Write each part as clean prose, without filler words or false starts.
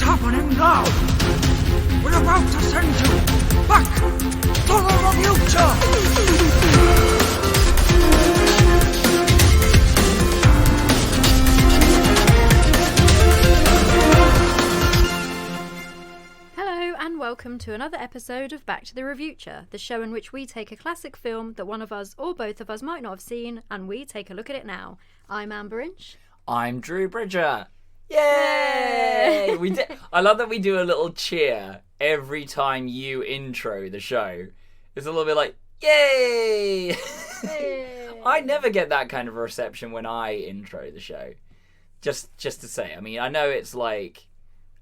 What's happening now? We're about to send you back to the future! Hello and welcome to another episode of Back to the Reviewture, the show in which we take a classic film that one of us or both of us might not have seen and we take a look at it now. I'm Amber Inch. I'm Drew Bridger. Yay! We did. I love that we do a little cheer every time you intro the show. It's a little bit like, yay! I never get that kind of reception when I intro the show. Just to say, I mean, I know it's like,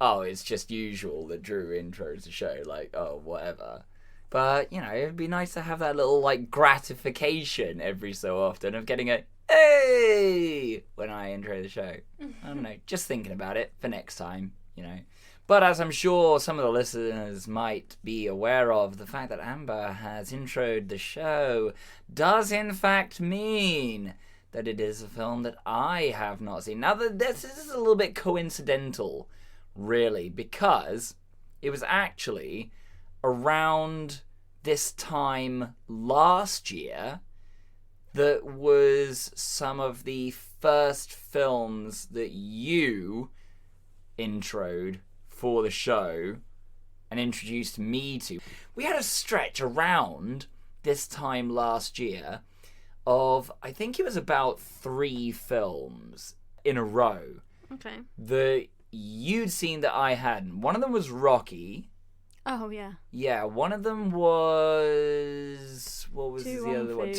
oh, it's just usual that Drew intros the show, like, oh, whatever. But, you know, it'd be nice to have that little, like, gratification every so often of getting a hey when I intro the show. I don't know, just thinking about it for next time, you know. But as I'm sure some of the listeners might be aware of, the fact that Amber has introed the show does in fact mean that it is a film that I have not seen. Now, this is a little bit coincidental, really, because it was actually around this time last year that was some of the first films that you introed for the show and introduced me to. We had a stretch around this time last year of, I think it was about 3 films in a row. Okay. That you'd seen that I hadn't. One of them was Rocky. Oh, yeah. Yeah, one of them was... What was the other one?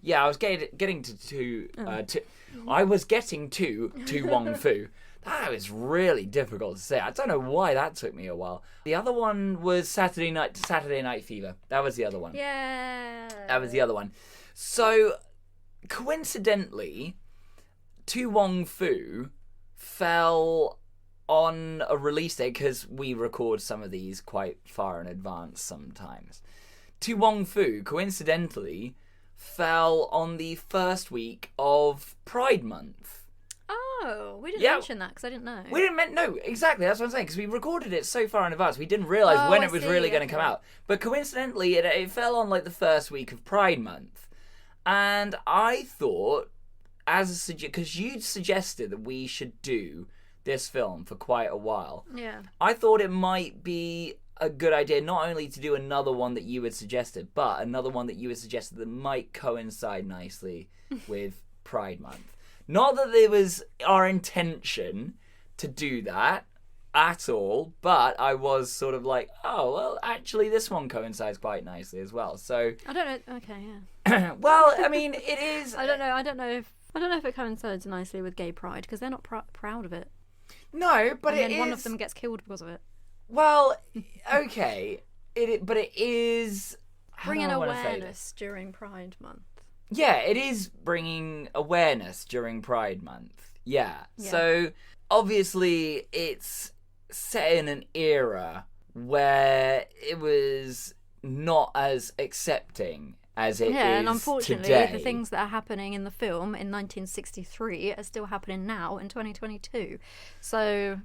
Yeah, I was getting to two... I was getting to Tu Wong Fu. That was really difficult to say. I don't know why that took me a while. The other one was Saturday Night Fever. That was the other one. Yeah. That was the other one. So, coincidentally, Tu Wong Fu fell on a release date, because we record some of these quite far in advance sometimes. Tu Wong Fu, coincidentally, fell on the first week of Pride Month. Oh, we didn't mention that because I didn't know. We didn't no, exactly, that's what I'm saying, because we recorded it so far in advance, we didn't realise when it was really going to come out. But coincidentally, it fell on like the first week of Pride Month. And I thought, because you'd suggested that we should do this film for quite a while. Yeah. I thought it might be a good idea not only to do another one that you had suggested, but another one that you had suggested that might coincide nicely with Pride Month. Not that it was our intention to do that at all, but I was sort of like, oh, well, actually this one coincides quite nicely as well. So I don't know. Okay, yeah. Well, I mean, it is... I don't know if it coincides nicely with gay pride because they're not proud of it. No, but and then one of them gets killed because of it. Well, okay, but it is bringing awareness during Pride Month. Yeah, it is bringing awareness during Pride Month. Yeah. So obviously it's set in an era where it was not as accepting as it is and unfortunately, today. the things that are happening in the film in 1963 are still happening now in 2022. So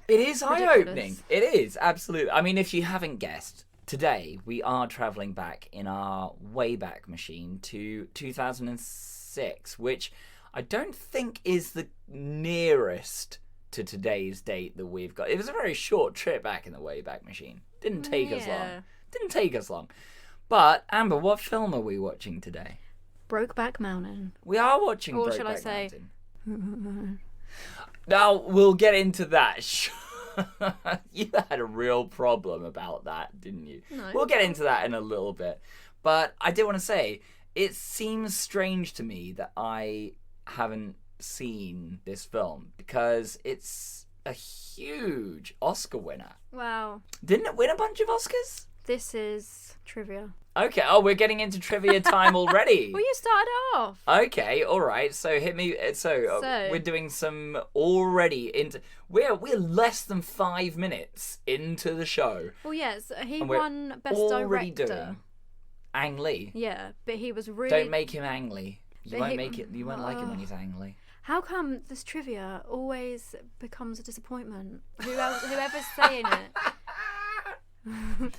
it is ridiculous. eye-opening. It is, absolutely. I mean, if you haven't guessed, today we are travelling back in our Wayback Machine to 2006, which I don't think is the nearest to today's date that we've got. It was a very short trip back in the Wayback Machine. Didn't take us long. But, Amber, what film are we watching today? Brokeback Mountain. We are watching Or Brokeback shall I say... Mountain. Now, we'll get into that. You had a real problem about that, didn't you? No. We'll get into that in a little bit. But I did want to say, it seems strange to me that I haven't seen this film, because it's a huge Oscar winner. Wow. Didn't it win a bunch of Oscars? This is trivia. Okay, we're getting into trivia time already. Well, you started off. Okay, all right. So hit me. So we're doing some already into. We're less than 5 minutes into the show. Well, yes, he won Best Director. Doing Ang Lee. Yeah, but he was really. Don't make him Ang Lee. You won't make it. You won't like him when he's Ang Lee. How come this trivia always becomes a disappointment? Whoever's saying it.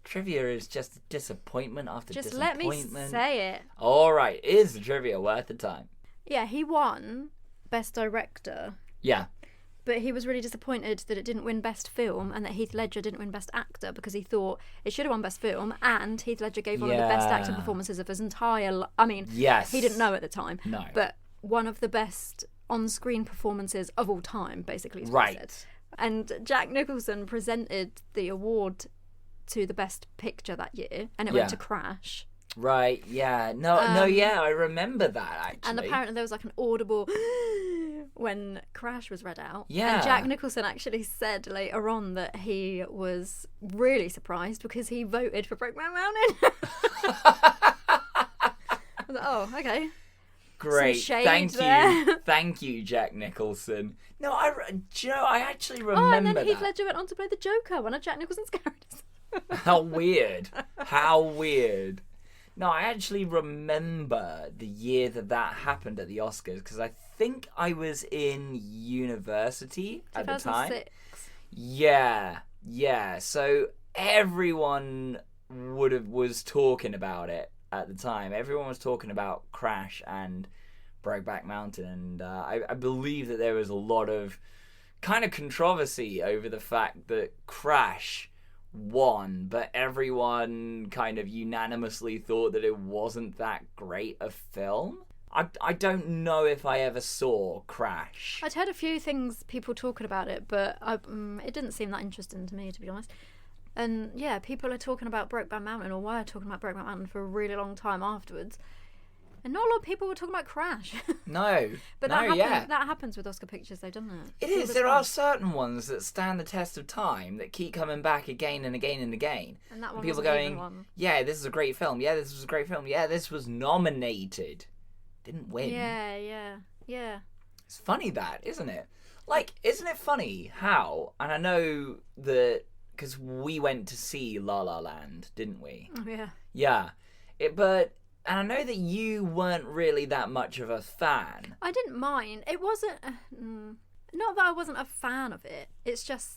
Trivia is just disappointment after Just let disappointment. me say it. All right, is the trivia worth the time? Yeah, he won Best Director, Yeah. but he was really disappointed that it didn't win Best Film and that Heath Ledger didn't win Best Actor because he thought it should have won Best Film, and Heath Ledger gave one of the best acting performances of his entire Yes. he didn't know at the time. No. But one of the best on-screen performances of all time, basically, is what Right. he said. And Jack Nicholson presented the award to the Best Picture that year, and it went to Crash. Right, yeah. No, I remember that, actually. And apparently there was like an audible when Crash was read out. Yeah. And Jack Nicholson actually said later on that he was really surprised because he voted for Brokeback Mountain. I was like, oh, okay. Great. Some shade Thank there. you. Thank you, Jack Nicholson. No, do you know, I actually remember Oh, and then Heath that. Ledger went on to play the Joker, one of Jack Nicholson's characters. How weird. How weird. No, I actually remember the year that happened at the Oscars because I think I was in university at the time. 2006. Yeah. So everyone was talking about it at the time. Everyone was talking about Crash and Brokeback Mountain, and I believe that there was a lot of kind of controversy over the fact that Crash won, but everyone kind of unanimously thought that it wasn't that great a film. I don't know if I ever saw Crash. I'd heard a few things, people talking about it, but it didn't seem that interesting to me, to be honest. And yeah, people are talking about Brokeback Mountain, or were talking about Brokeback Mountain for a really long time afterwards. And not a lot of people were talking about Crash. No. But that happens with Oscar pictures, though, doesn't it? It is. There are certain ones that stand the test of time that keep coming back again and again and again. And that one people wasn't going, even one. yeah, this is a great film. Yeah, this was a great film. Yeah, this was nominated. Didn't win. Yeah. It's funny that, isn't it? Like, isn't it funny how, and I know that, because we went to see La La Land, didn't we? Oh, yeah. Yeah. And I know that you weren't really that much of a fan. I didn't mind. It wasn't... not that I wasn't a fan of it. It's just...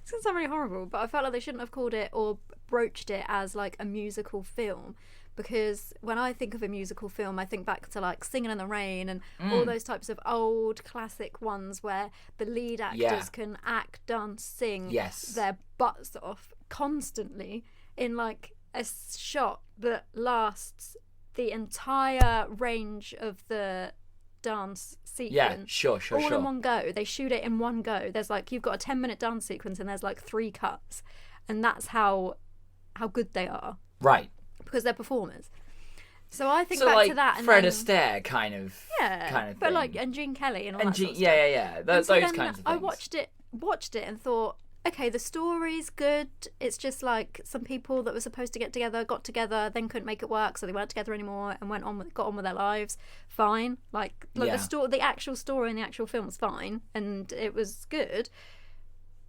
It's going to sound really horrible, but I felt like they shouldn't have called it or broached it as, like, a musical film. Because when I think of a musical film, I think back to, like, Singing in the Rain and all those types of old classic ones where the lead actors can act, dance, sing their butts off constantly in, like, a shot that lasts the entire range of the dance sequence. Yeah, sure. All in one go. They shoot it in one go. There's like, you've got a 10-minute dance sequence and there's like 3 cuts. And that's how good they are. Right. Because they're performers. So I think so back like to that. And Fred then, Astaire kind of thing. But like, and Gene Kelly and all and that sort of stuff. Yeah. Those so kinds of things. I watched it and thought, okay, the story's good. It's just like some people that were supposed to get together got together, then couldn't make it work, so they weren't together anymore and got on with their lives. Fine. Like the actual story in the actual film was fine, and it was good,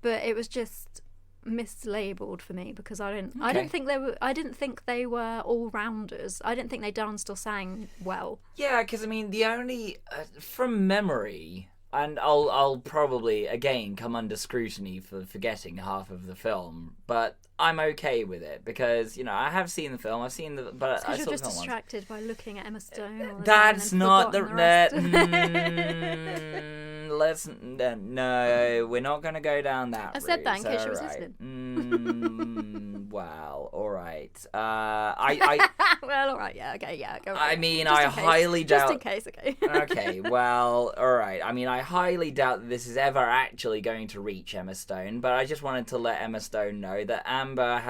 but it was just mislabeled for me because I didn't think they were all rounders. I didn't think they danced or sang well. Yeah, because I mean, the only from memory. And I'll probably, again, come under scrutiny for forgetting half of the film, but I'm okay with it because, you know, I have seen the film, but Because you're just the film distracted by looking at Emma Stone. All the That's time not and forgotten no, we're not going to go down that I said that in case route, she was alright. listening. Well, all right. Well, all right, yeah, okay, yeah. Go I on. mean, Just I in case. highly doubt. Just in case, okay. Okay, well, all right. I mean, I highly doubt that this is ever actually going to reach Emma Stone, but I just wanted to let Emma Stone know that Amber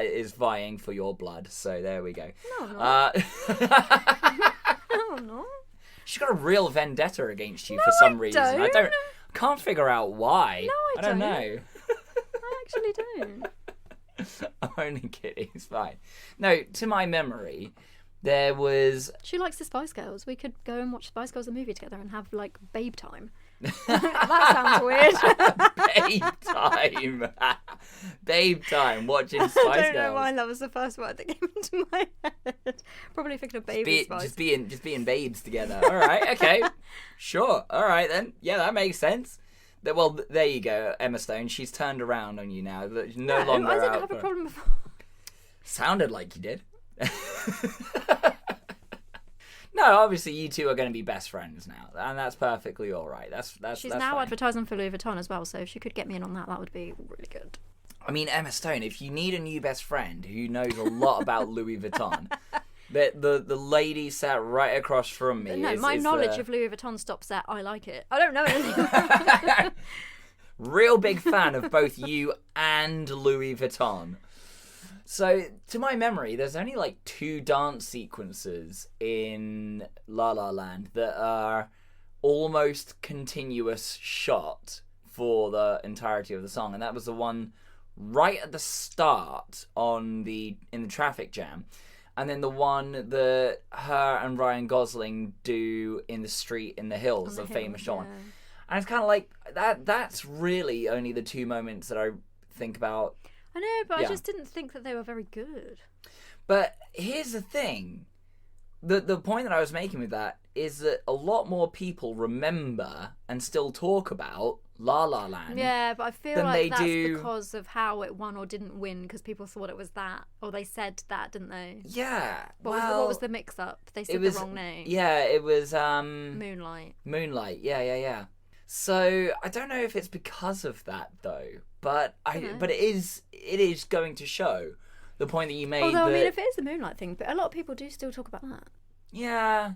is vying for your blood. So there we go. No, I'm not. No, I'm not. She's got a real vendetta against you for some reason. I don't. can't figure out why. No, I don't don't. know. I actually don't. I'm only kidding. It's fine. No, to my memory, there was. She likes the Spice Girls. We could go and watch Spice Girls the movie together and have like babe time. That sounds weird. Babe time. Babe time, watching Spice I don't know Girls. why that was the first word that came into my head. Probably thinking of baby spice. Just being babes together. All right, okay, sure. All right then. Yeah, that makes sense. Well, there you go, Emma Stone. She's turned around on you now. No longer I didn't out have a for- problem before. Sounded like you did. No, obviously you two are going to be best friends now, and that's perfectly all right. She's that's now fine. advertising for Louis Vuitton as well, so if she could get me in on that, that would be really good. I mean, Emma Stone, if you need a new best friend who knows a lot about Louis Vuitton, the lady sat right across from me. No, my knowledge of Louis Vuitton stops at I like it. I don't know anything. Real big fan of both you and Louis Vuitton. So, to my memory, there's only like 2 dance sequences in La La Land that are almost continuous shot for the entirety of the song, and that was the one right at the start in the traffic jam, and then the one that her and Ryan Gosling do in the street in the hills, the famous shot one. And it's kind of like that's really only the 2 moments that I think about. I know, but Yeah. I just didn't think that they were very good. But here's the thing. The point that I was making with that is that a lot more people remember and still talk about La La Land. Yeah, but I feel than they like that's do- because of how it won or didn't win, because people thought it was that, or they said that, didn't they? Yeah. What was the mix-up? They said it was the wrong name. Yeah, it was Moonlight. Moonlight. Yeah. So I don't know if it's because of that though, but but it is going to show the point that you made. Although, that, I mean, if it is the Moonlight thing, but a lot of people do still talk about that. yeah.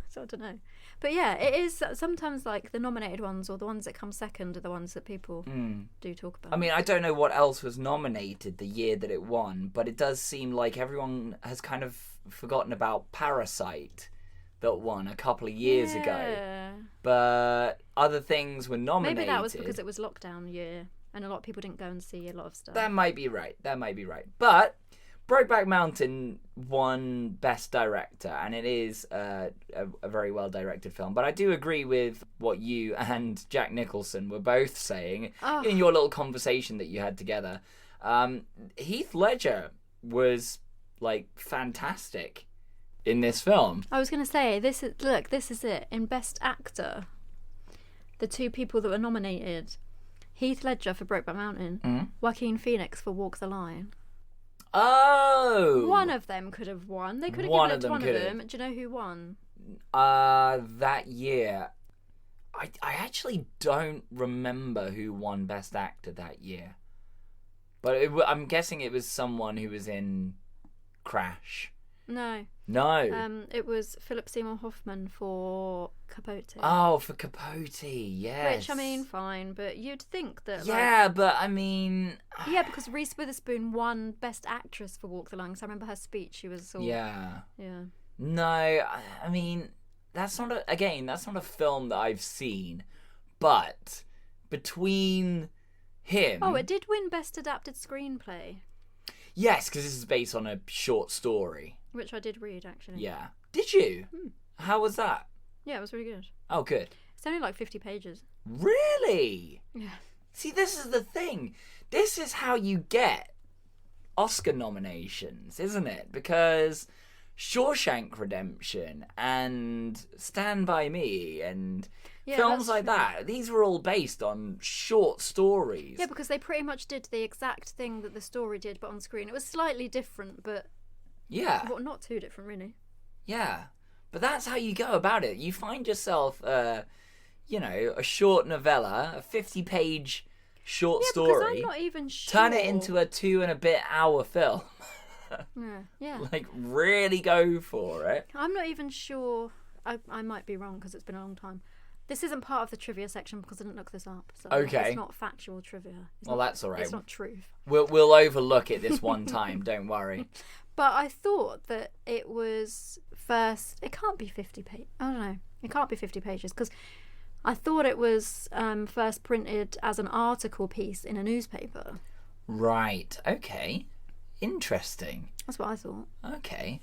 So I don't know. But yeah, it is sometimes like the nominated ones or the ones that come second are the ones that people do talk about. I mean, I don't know what else was nominated the year that it won, but it does seem like everyone has kind of forgotten about Parasite that won a couple of years ago. Yeah. But other things were nominated. Maybe that was because it was lockdown year and a lot of people didn't go and see a lot of stuff. That might be right. But Brokeback Mountain won Best Director, and it is a very well-directed film. But I do agree with what you and Jack Nicholson were both saying in your little conversation that you had together. Heath Ledger was, like, fantastic in this film. I was going to say, this is it. In Best Actor, the 2 people that were nominated, Heath Ledger for Brokeback Mountain, Joaquin Phoenix for Walk the Line. Oh! One of them could have won. They could have given it to one of them. Do you know who won? That year, I actually don't remember who won Best Actor that year. But I'm guessing it was someone who was in Crash. No. It was Philip Seymour Hoffman for Capote. Oh, for Capote, yes. Which, I mean, fine, but you'd think that... Yeah, but I mean... Yeah, because Reese Witherspoon won Best Actress for Walk the Line, so I remember her speech, she was all... Yeah. Yeah. No, I mean, that's not a film that I've seen, but between him... Oh, it did win Best Adapted Screenplay. Yes, because this is based on a short story. Which I did read, actually. Yeah. Did you? How was that? Yeah, it was really good. Oh, good. It's only like 50 pages. Really? Yeah. See, this is the thing. This is how you get Oscar nominations, isn't it? Because Shawshank Redemption and Stand By Me and films like that, these were all based on short stories. Yeah, because they pretty much did the exact thing that the story did, but on screen. It was slightly different, but... Yeah. Well, not too different, really. Yeah. But that's how you go about it. You find yourself, a short novella, a 50-page short story. Because I'm not even sure. Turn it into a 2.5-hour film. Yeah. Like, really go for it. I'm not even sure. I might be wrong because it's been a long time. This isn't part of the trivia section because I didn't look this up. So Okay. It's not factual trivia. That's all right. It's not truth. We'll overlook it this one time. Don't worry. But I thought that it was first... It can't be 50 pages. I don't know. It can't be 50 pages because I thought it was first printed as an article piece in a newspaper. Right. Okay. Interesting. That's what I thought. Okay.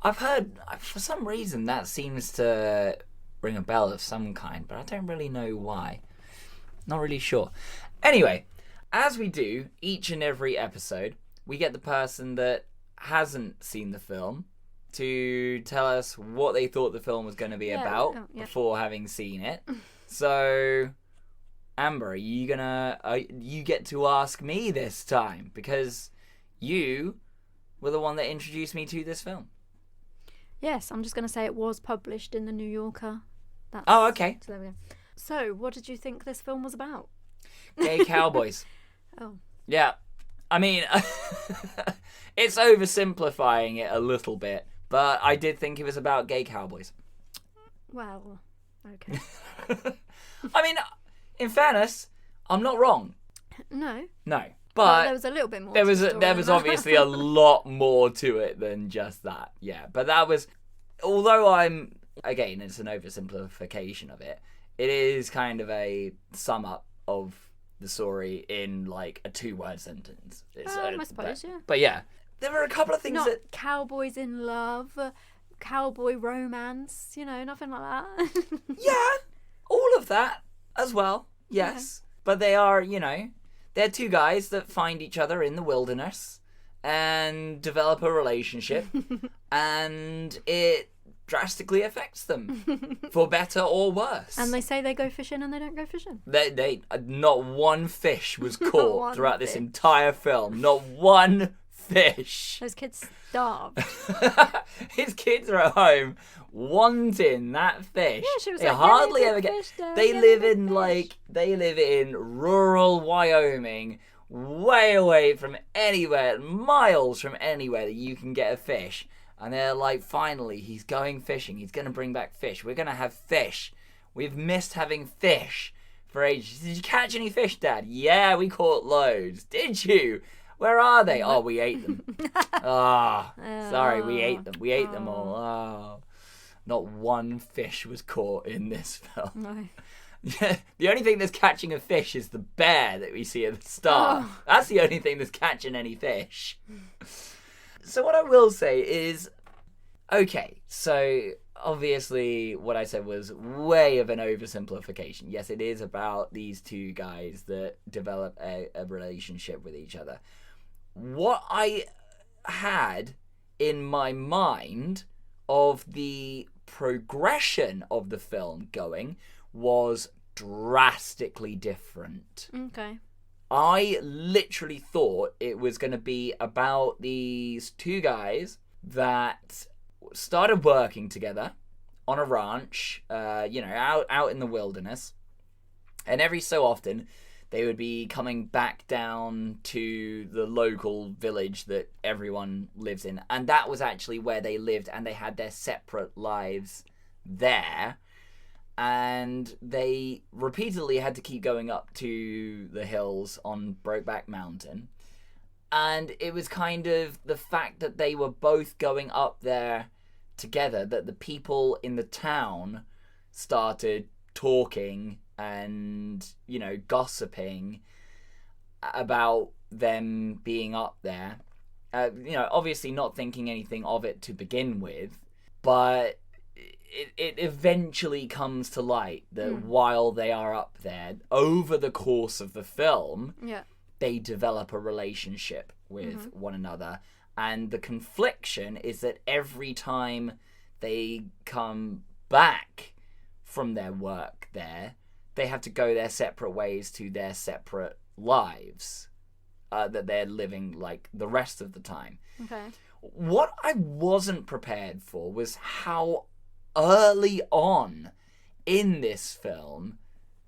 I've heard, for some reason, that seems to ring a bell of some kind, but I don't really know why. Not really sure. Anyway, as we do each and every episode, we get the person that hasn't seen the film to tell us what they thought the film was going to be about before having seen it. So, Amber, you get to ask me this time because you were the one that introduced me to this film. Yes, I'm just going to say it was published in the New Yorker. Oh, okay. So there we go. So, what did you think this film was about? Gay cowboys. Oh. Yeah. I mean, it's oversimplifying it a little bit, but I did think it was about gay cowboys. Well, okay. I mean, in fairness, I'm not wrong. No. No. But But there was a little bit more. there was to the story there was than that. obviously a lot more to it than just that. Yeah, but that was, although again, it's an oversimplification of it. It is kind of a sum up of the story in like a 2-word sentence. I suppose, yeah. But yeah, there were a couple of things Not that cowboys in love, cowboy romance, nothing like that. yeah, all of that as well. Yes, but they are, they're two guys that find each other in the wilderness and develop a relationship, and it drastically affects them for better or worse. And they say they go fishing and they don't go fishing. They not one fish was caught one throughout this fish. entire film. Not one fish. Those kids starved. His kids are at home wanting that fish. Yeah, she was they like, hardly "Get me ever the get. fish, Dad, They get me live the in fish." they live in rural Wyoming, way away from anywhere, miles from anywhere that you can get a fish. And they're like, finally, he's going fishing. He's going to bring back fish. We're going to have fish. We've missed having fish for ages. Did you catch any fish, Dad? Yeah, we caught loads. Did you? Where are they? Oh, we ate them. Sorry, we ate them. We ate them all. Oh. Not one fish was caught in this film. No. The only thing that's catching a fish is the bear that we see at the start. Oh. That's the only thing that's catching any fish. So what I will say is, okay, so obviously what I said was way of an oversimplification. Yes, it is about these two guys that develop a relationship with each other. What I had in my mind of the progression of the film going was drastically different. Okay. I literally thought it was going to be about these two guys that started working together on a ranch, out in the wilderness. And every so often, they would be coming back down to the local village that everyone lives in. And that was actually where they lived, and they had their separate lives there. And they repeatedly had to keep going up to the hills on Brokeback Mountain. And it was kind of the fact that they were both going up there together that the people in the town started talking and, gossiping about them being up there. Obviously not thinking anything of it to begin with, but it eventually comes to light that while they are up there, over the course of the film, they develop a relationship with one another. And the confliction is that every time they come back from their work there, they have to go their separate ways to their separate lives that they're living like the rest of the time. Okay. What I wasn't prepared for was how early on in this film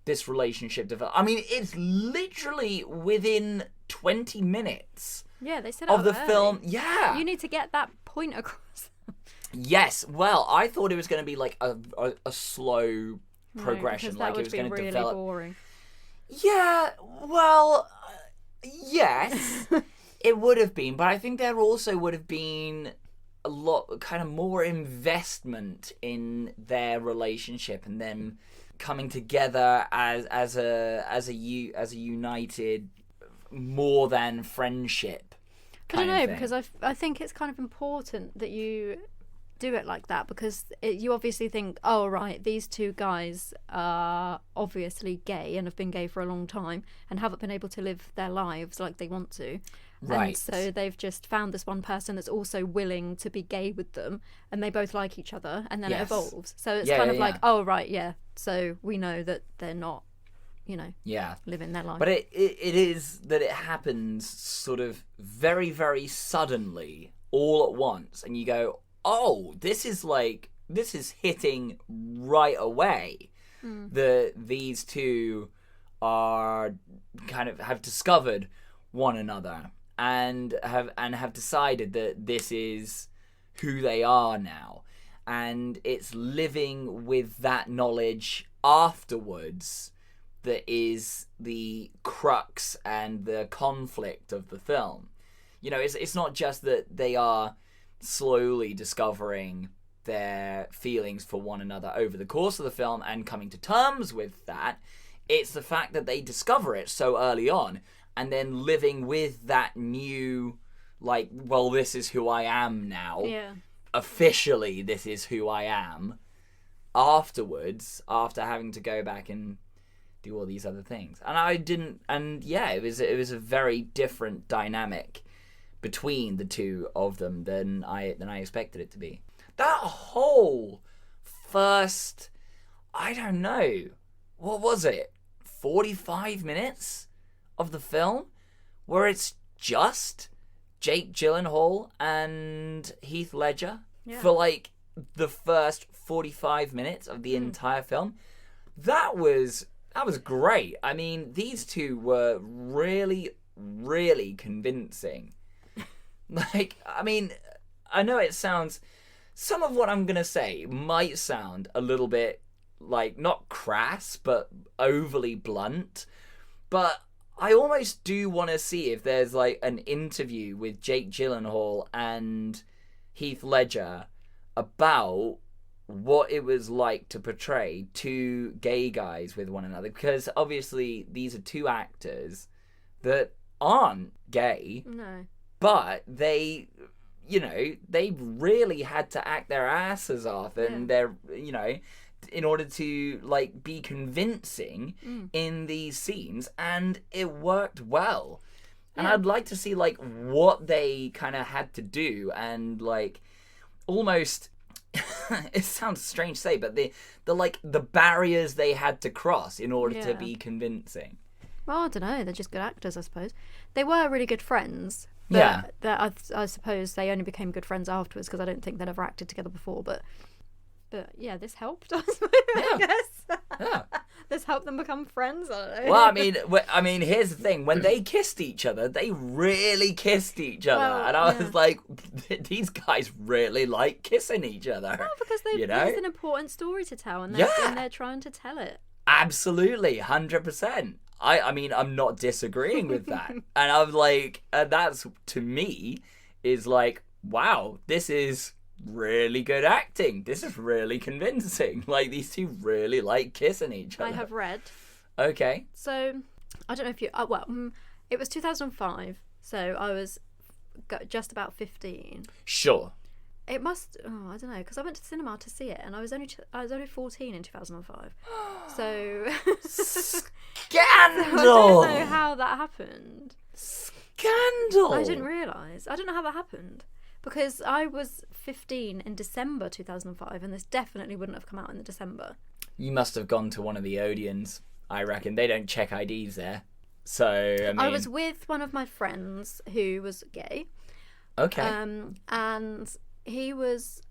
this relationship developed. I mean, it's literally within 20 minutes Yeah, they said of the early. film. Yeah. You need to get that point across. Yes. Well, I thought it was going to be like a slow progression, That like it would was be going to really develop. boring. Yeah. Well, yes, it would have been, but I think there also would have been a lot, kind of more investment in their relationship and them coming together as a united, more than friendship. I don't know, kind of thing. because I think it's kind of important that you do it like that, because you obviously think, oh right, these two guys are obviously gay and have been gay for a long time and haven't been able to live their lives like they want to. Right. And so they've just found this one person that's also willing to be gay with them, and they both like each other, and then it Yes. evolves. So it's Yeah, kind yeah, of like, yeah. oh right, yeah, so we know that they're not, Yeah. living their life. But it is that it happens sort of very, very suddenly, all at once, and you go, oh, this is hitting right away. These two are kind of have discovered one another and have decided that this is who they are now, and it's living with that knowledge afterwards that is the crux and the conflict of the film. It's not just that they are slowly discovering their feelings for one another over the course of the film and coming to terms with that. It's the fact that they discover it so early on and then living with that new, like, well, this is who I am now. Yeah. Officially, this is who I am. Afterwards, after having to go back and do all these other things. It was a very different dynamic between the two of them than I expected it to be. That whole first, I don't know, what was it, 45 minutes of the film where it's just Jake Gyllenhaal and Heath Ledger for like the first 45 minutes of the entire film. That was great. I mean, these two were really, really convincing. Like, I mean, I know it sounds... Some of what I'm going to say might sound a little bit, like, not crass, but overly blunt. But I almost do want to see if there's, like, an interview with Jake Gyllenhaal and Heath Ledger about what it was like to portray two gay guys with one another. Because, obviously, these are two actors that aren't gay. No. But they really had to act their asses off, and in order to like be convincing in these scenes, and it worked well. And I'd like to see like what they kind of had to do, and like almost it sounds strange to say, but the barriers they had to cross in order to be convincing. Well, I don't know. They're just good actors, I suppose. They were really good friends. But I suppose they only became good friends afterwards, because I don't think they'd ever acted together before. But yeah, this helped, I suppose, I guess. Yeah. This helped them become friends. I don't know. Well, I mean, here's the thing: when they kissed each other, they really kissed each other, and I was like, these guys really like kissing each other. Well, because there's an important story to tell, and they're trying to tell it. Absolutely, 100%. I mean, I'm not disagreeing with that. And I'm like, that's, to me, is like, wow, this is really good acting. This is really convincing. Like, these two really like kissing each other. I have read. Okay. So, I don't know if you... it was 2005, so I was just about 15. Sure. It must... Oh, I don't know, because I went to the cinema to see it, and I was only 14 in 2005. So... Scandal! I don't know how that happened. Scandal! I didn't realise. I don't know how that happened. Because I was 15 in December 2005, and this definitely wouldn't have come out in the December. You must have gone to one of the Odeons, I reckon. They don't check IDs there. So, I mean... I was with one of my friends who was gay. Okay. And he was...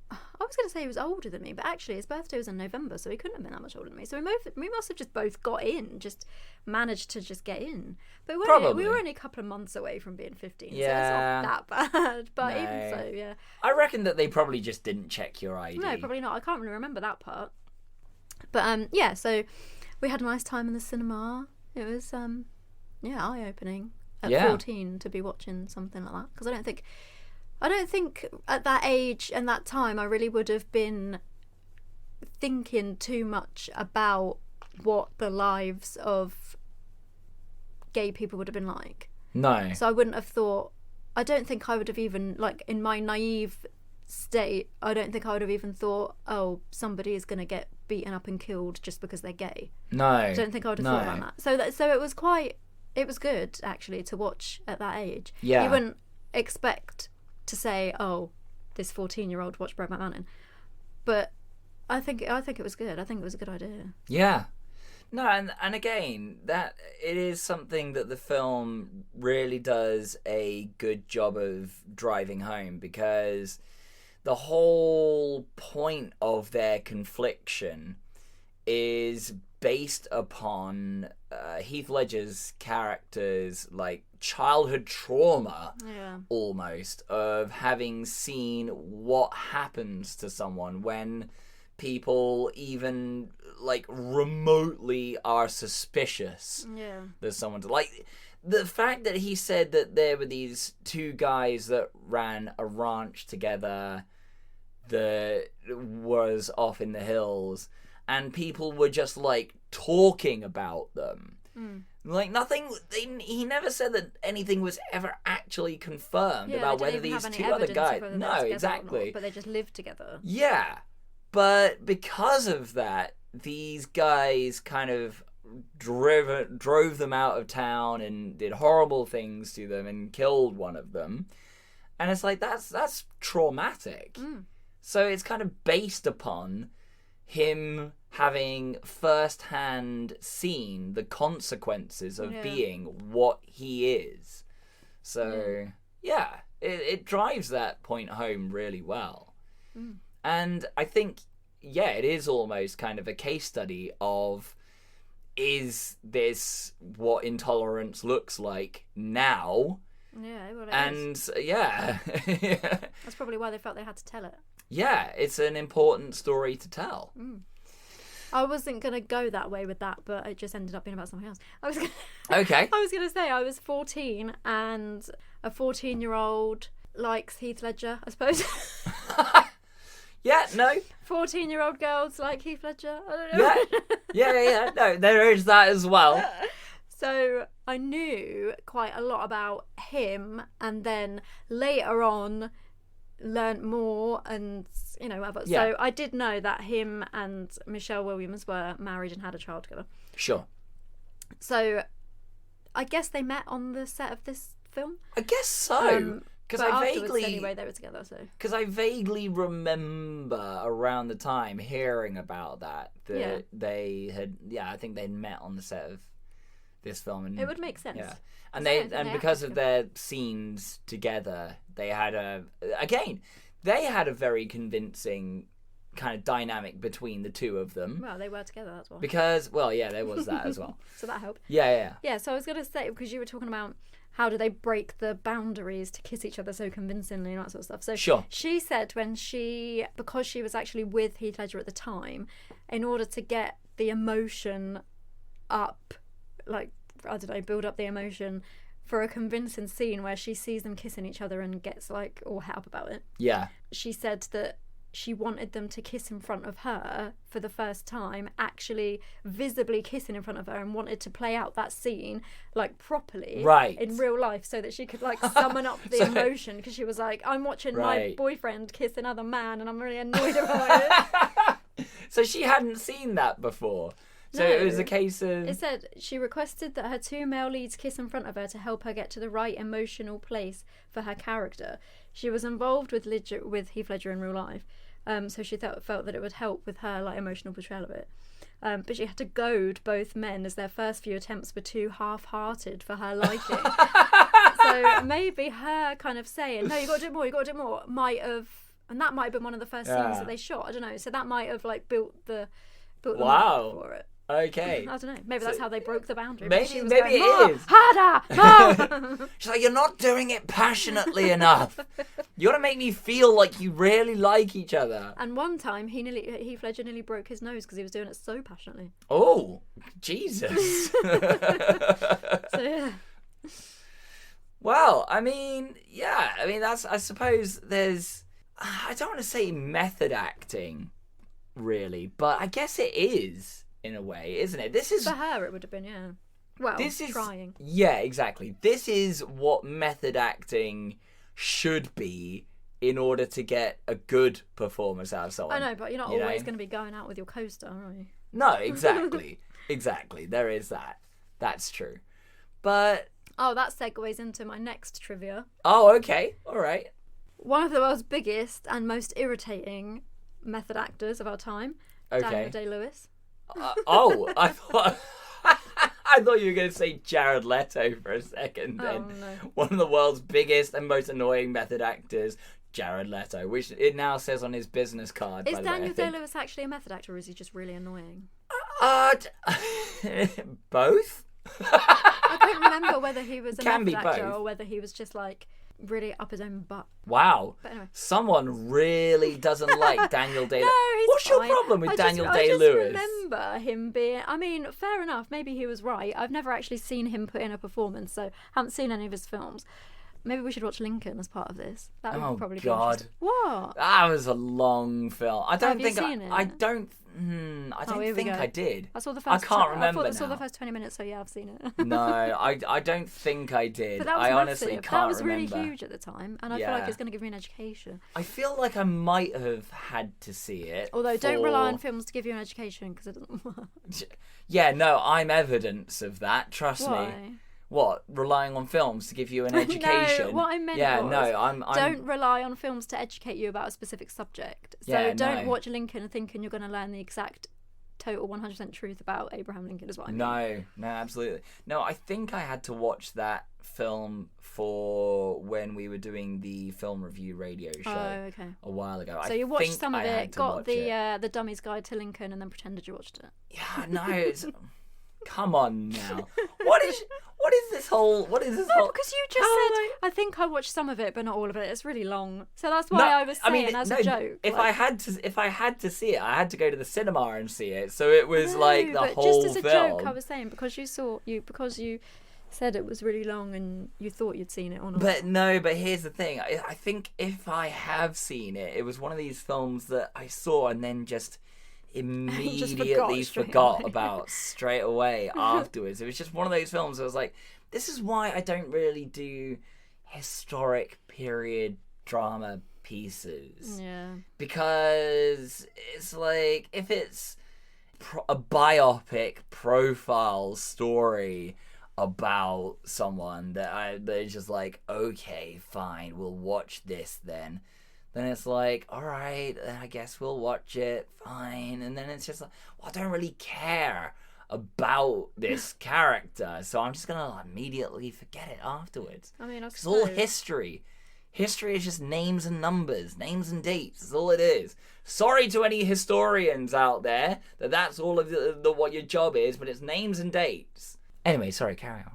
I was going to say he was older than me, but actually his birthday was in November, so he couldn't have been that much older than me. So we must have just both got in, just managed to just get in. But we were only a couple of months away from being 15, so it's not that bad. But No. even so, yeah. I reckon that they probably just didn't check your ID. No, probably not. I can't really remember that part. But yeah, so we had a nice time in the cinema. It was eye-opening at 14 to be watching something like that, because I don't think at that age and that time I really would have been thinking too much about what the lives of gay people would have been like. No. So I wouldn't have thought... I don't think I would have even, like, in my naive state, I don't think I would have even thought, oh, somebody is going to get beaten up and killed just because they're gay. No. I don't think I would have thought about that. So it was good actually to watch at that age. Yeah. You wouldn't expect to say, oh, this 14-year-old watched Brokeback Mountain, but I think it was good. I think it was a good idea. Yeah. No, and again, that it is something that the film really does a good job of driving home, because the whole point of their confliction is based upon Heath Ledger's character's like childhood trauma, almost, of having seen what happens to someone when people even like remotely are suspicious that someone's like, the fact that he said that there were these two guys that ran a ranch together that was off in the hills, and people were just like talking about them. Like nothing, he never said that anything was ever actually confirmed about whether these two other guys. No, exactly. Not, but they just lived together. Yeah. But because of that, these guys kind of drove them out of town and did horrible things to them and killed one of them. And it's like, that's traumatic. So it's kind of based upon him having first-hand seen the consequences of being what he is. So, it drives that point home really well. And I think, it is almost kind of a case study of, is this what intolerance looks like now? Yeah, well, and that's probably why they felt they had to tell it. Yeah, it's an important story to tell. I wasn't going to go that way with that, but it just ended up being about something else. Okay. I was going to say I was 14 and a 14-year-old likes Heath Ledger, I suppose. Yeah, no. 14-year-old girls like Heath Ledger. I don't know. Yeah. No, there is that as well. So I knew quite a lot about him, and then later on learnt more, and whatever. Yeah. So I did know that him and Michelle Williams were married and had a child together. Sure. So I guess they met on the set of this film. I guess so. Because anyway, they were together. So because I vaguely remember around the time hearing about that they had, I think they'd met on the set of this film, and it would make sense. Yeah, and because of their scenes together, they had a very convincing kind of dynamic between the two of them. Well, they were together, that's why. Because, there was that as well. So that helped. Yeah. Yeah, so I was going to say, because you were talking about how do they break the boundaries to kiss each other so convincingly and that sort of stuff. So sure. She said because she was actually with Heath Ledger at the time, in order to get the emotion up, like, I don't know, build up the emotion for a convincing scene where she sees them kissing each other and gets like all het up about it. Yeah. She said that she wanted them to kiss in front of her for the first time, actually visibly kissing in front of her, and wanted to play out that scene like properly in real life so that she could like summon up the emotion, because she was like, I'm watching my boyfriend kiss another man and I'm really annoyed about it. So she hadn't seen that before. So it was a case of... It said she requested that her two male leads kiss in front of her to help her get to the right emotional place for her character. She was involved with Heath Ledger in real life, so she felt that it would help with her like emotional portrayal of it. But she had to goad both men, as their first few attempts were too half-hearted for her liking. So maybe her kind of saying, no, you got to do more, might have... And that might have been one of the first scenes that they shot. I don't know. So that might have like built the up for it. Okay. I don't know. Maybe that's how they broke the boundary. Maybe it is. Harder! She's like, you're not doing it passionately enough. You want to make me feel like you really like each other. And one time, Heath Ledger nearly broke his nose because he was doing it so passionately. Oh, Jesus. So, yeah. Well, I mean, that's, I suppose there's, I don't want to say method acting, really, but I guess it is. In a way, isn't it? This is for her. It would have been, yeah. Well, this is trying. Yeah, exactly. This is what method acting should be in order to get a good performance out of someone. I know, but you're not you always know? going to be going out with your co-star, are you? No, exactly. Exactly. There is that. That's true. But... Oh, that segues into my next trivia. Oh, okay. All right. One of the world's biggest and most irritating method actors of our time, Okay. Daniel Day-Lewis. I thought... I thought you were going to say Jared Leto for a second. Oh, Then no. one of the world's biggest and most annoying method actors, Jared Leto, which it now says on his business card. Is by the way, I Daniel think. Day-Lewis actually a method actor, or is he just really annoying? Both. I couldn't remember whether he was a Can be method actor both. or whether he was just like really up his own butt. Wow. But anyway. Someone really doesn't like Daniel Day-Lewis. No, he's What's fine. your problem with Daniel I Day-Lewis? just remember him being... I mean, fair enough. Maybe he was right. I've never actually seen him put in a performance, so haven't seen any of his films. Maybe we should watch Lincoln as part of this. That would Oh, probably be God. interesting. What? That was a long film. I don't Have you think seen it? I don't. I Oh, don't here we think go. I did. I saw the I first. can't remember I saw now. the first 20 minutes, so yeah, I've seen it. No, I don't think I did. But that was I massive. honestly can't That was remember. really huge at the time, and I feel like Yeah. it's going to give me an education. I feel like I might have had to see it. Although, don't rely on for- films to give you an education because it doesn't work. Yeah, no, I'm evidence of that. Trust me. Why? What? Relying on films to give you an education? No, what I meant Yeah, was, no, I'm. don't rely on films to educate you about a specific subject. So Yeah, don't no. watch Lincoln thinking you're going to learn the exact, total 100% truth about Abraham Lincoln. Is what I mean. No, absolutely. No, I think I had to watch that film for when we were doing the film review radio show Oh, okay. a while ago. So I you watched think some of I had it, to got watch the Dummy's Guide to Lincoln, and then pretended you watched it. Yeah, no, it's... Come on now. What is this whole... No, because you just How said, am I think I watched some of it, but not all of it. It's really long. So that's why I was saying as a joke. If like- I had to see it, I had to go to the cinema and see it. So it was like the but whole just as a film. joke, I was saying because you said it was really long and you thought you'd seen it or not. But here's the thing. I think if I have seen it, it was one of these films that I saw and then just immediately straight forgot away. about straight away afterwards. It was just one of those films I was like, this is why I don't really do historic period drama pieces. Yeah. Because it's like, if it's a biopic profile story about someone that is just like, okay, fine, we'll watch this then it's like, all right, then I guess we'll watch it, fine. And then it's just like, well, I don't really care about this character, so I'm just gonna immediately forget it afterwards. I mean, I It's all suppose. history. History is just names and numbers, names and dates. That's all it is. Sorry to any historians out there that's all of the what your job is, but it's names and dates. Anyway, sorry, carry on.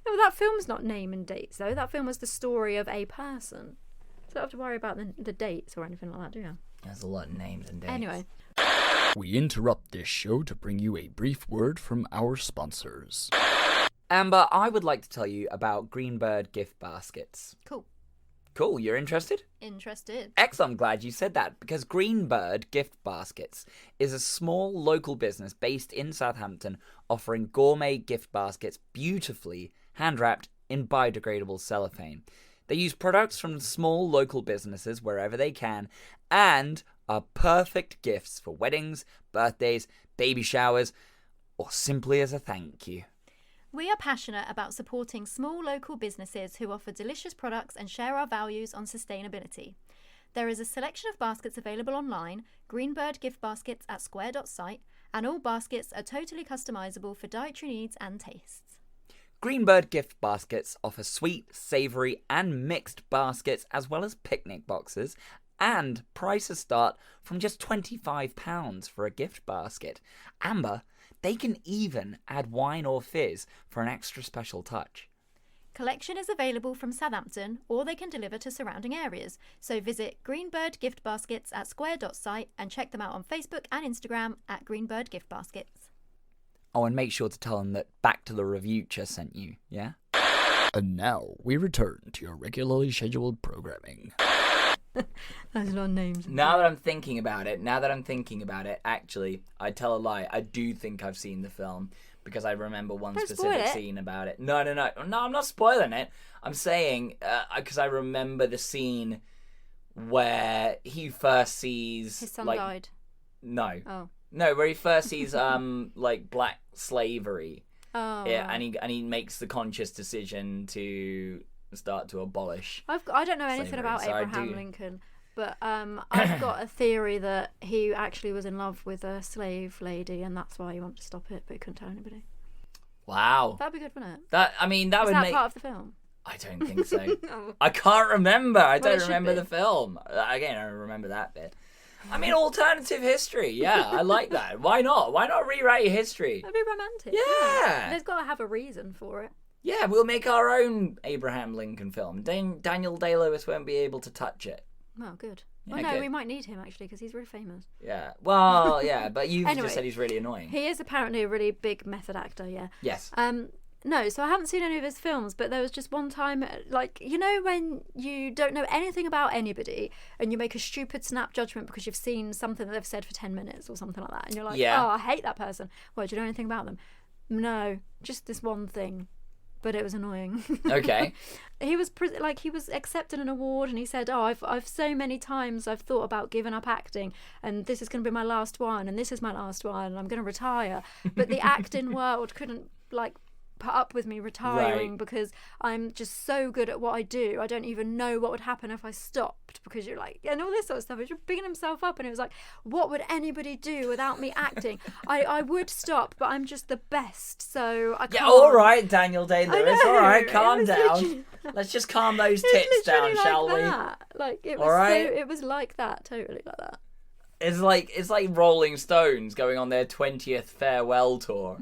No, that film's not name and dates though. That film was the story of a person. So you don't have to worry about the dates or anything like that, do you? There's a lot of names and dates. Anyway. We interrupt this show to bring you a brief word from our sponsors. Amber, I would like to tell you about Greenbird gift baskets. Cool. You're interested? Interested. Excellent, I'm glad you said that, because Greenbird Gift Baskets is a small local business based in Southampton offering gourmet gift baskets beautifully hand-wrapped in biodegradable cellophane. They use products from small local businesses wherever they can and are perfect gifts for weddings, birthdays, baby showers, or simply as a thank you. We are passionate about supporting small local businesses who offer delicious products and share our values on sustainability. There is a selection of baskets available online, Greenbird gift baskets at square.site, and all baskets are totally customisable for dietary needs and tastes. Greenbird gift baskets offer sweet, savoury and mixed baskets as well as picnic boxes, and prices start from just £25 for a gift basket. Amber, they can even add wine or fizz for an extra special touch. Collection is available from Southampton or they can deliver to surrounding areas, so visit Greenbird gift baskets at square.site and check them out on Facebook and Instagram at Greenbird gift baskets. Oh, and make sure to tell them that Back to the Revuture sent you, yeah? And now we return to your regularly scheduled programming. There's a lot of names. Now that I'm thinking about it, actually, I tell a lie. I do think I've seen the film because I remember one Don't spoil specific it. scene about it. No, I'm not spoiling it. I'm saying because I remember the scene where he first sees His son like died. no, Oh. no, where he first sees like black slavery. Oh. Yeah, right. and he makes the conscious decision to start to abolish. I don't know anything slavery, about so I Abraham do- Lincoln, but I've got a theory that he actually was in love with a slave lady, and that's why he wanted to stop it, but he couldn't tell anybody. Wow, That'd be good, wouldn't it? that Is would that make. part of the film? I don't think so. Oh. I can't remember. I Well, it don't should remember be. the film. Again, I don't remember that bit. I mean, alternative history. Yeah, I like that. Why not? Why not rewrite your history? That'd be romantic. Yeah. There's got to have a reason for it. Yeah, we'll make our own Abraham Lincoln film. Daniel Day-Lewis won't be able to touch it. Oh, good. Yeah, Well, no, good. we might need him actually because he's really famous. Yeah. Well, yeah, but you've Anyway. just said he's really annoying. He is apparently a really big method actor. Yeah. Yes. No, so I haven't seen any of his films, but there was just one time, like, you know, when you don't know anything about anybody and you make a stupid snap judgment because you've seen something that they've said for 10 minutes or something like that, and you're like, Yeah. oh, I hate that person. Well, do you know anything about them? No, just this one thing. But it was annoying. Okay. He was he was accepted an award, and he said, "Oh, I've so many times I've thought about giving up acting, and this is going to be my last one, and this is my last one, and I'm going to retire." But the acting world couldn't like put up with me retiring Right. because I'm just so good at what I do. I don't even know what would happen if I stopped, because you're like, and all this sort of stuff. He's just bigging himself up, and it was like, what would anybody do without me acting? I would stop, but I'm just the best, so I can't. Yeah, all right, Daniel Day-Lewis. know, All right, it calm was down. literally- Let's just calm those It was tits down, literally shall like we? that. Like it was All right. it was like that, totally like that. It's like Rolling Stones going on their 20th farewell tour.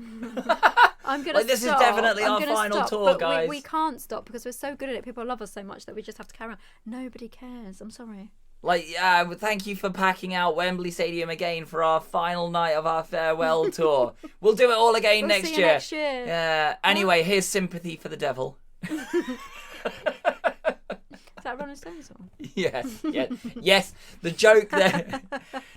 I'm gonna Like, this is stop. definitely I'm our gonna final stop, tour, but guys. We can't stop because we're so good at it. People love us so much that we just have to carry on. Nobody cares. I'm sorry. Like, yeah, well, thank you for packing out Wembley Stadium again for our final night of our farewell tour. We'll do it all again We'll next see you year. next year. Yeah. Anyway, here's Sympathy for the Devil. Is that a Rolling Stones song? Yes. The joke there.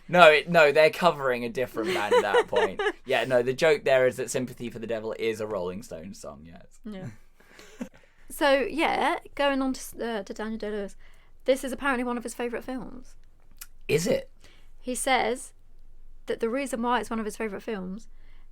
No, they're covering a different band at that point. Yeah, no, the joke there is that Sympathy for the Devil is a Rolling Stones song. Yes. Yeah. So yeah, going on to Daniel Day-Lewis, this is apparently one of his favourite films. Is it? He says that the reason why it's one of his favourite films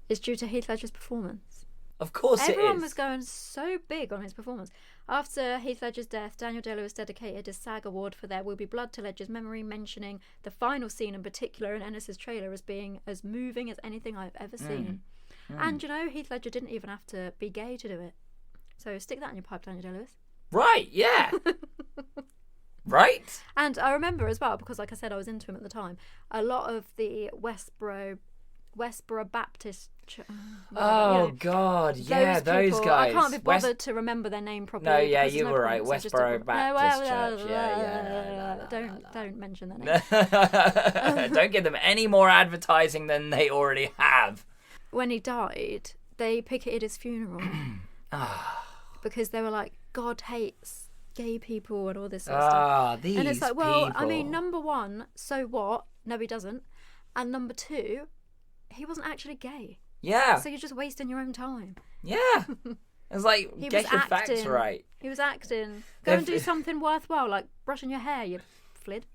is due to Heath Ledger's performance. Of course Everyone it is. was going so big on his performance. After Heath Ledger's death, Daniel Day-Lewis dedicated a SAG award for There Will Be Blood to Ledger's memory, mentioning the final scene in particular in Ennis's trailer as being as moving as anything I've ever seen. And you know, Heath Ledger didn't even have to be gay to do it. So stick that in your pipe, Daniel Day-Lewis. Right, yeah. Right? And I remember as well, because like I said, I was into him at the time, a lot of the Westboro Baptist... Oh, God, yeah, those people, guys. I can't be bothered to remember their name properly. No, yeah, because you there's were no right. point, so I just Westboro didn't- Baptist Church. Don't mention their name. Don't give them any more advertising than they already have. When he died, they picketed his funeral because they were like, God hates gay people and all this sort of stuff. These And it's like, well, people. I mean, number one, so what? No, he doesn't. And number two, he wasn't actually gay. Yeah, So you're just wasting your own time. yeah. It's like, He get was your acting. facts right. He was acting. Go and do something worthwhile, like brushing your hair, you flid.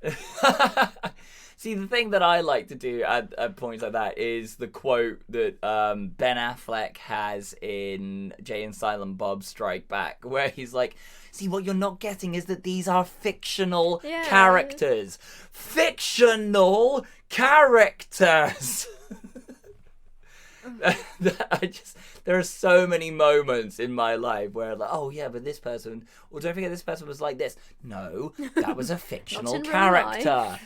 See, the thing that I like to do at points like that is the quote that Ben Affleck has in Jay and Silent Bob Strike Back, where he's like, see, what you're not getting is that these are fictional Yeah. characters. Fictional characters! There are so many moments in my life where like, oh yeah, but this person, or don't forget this person was like this. No, that was a fictional in real character.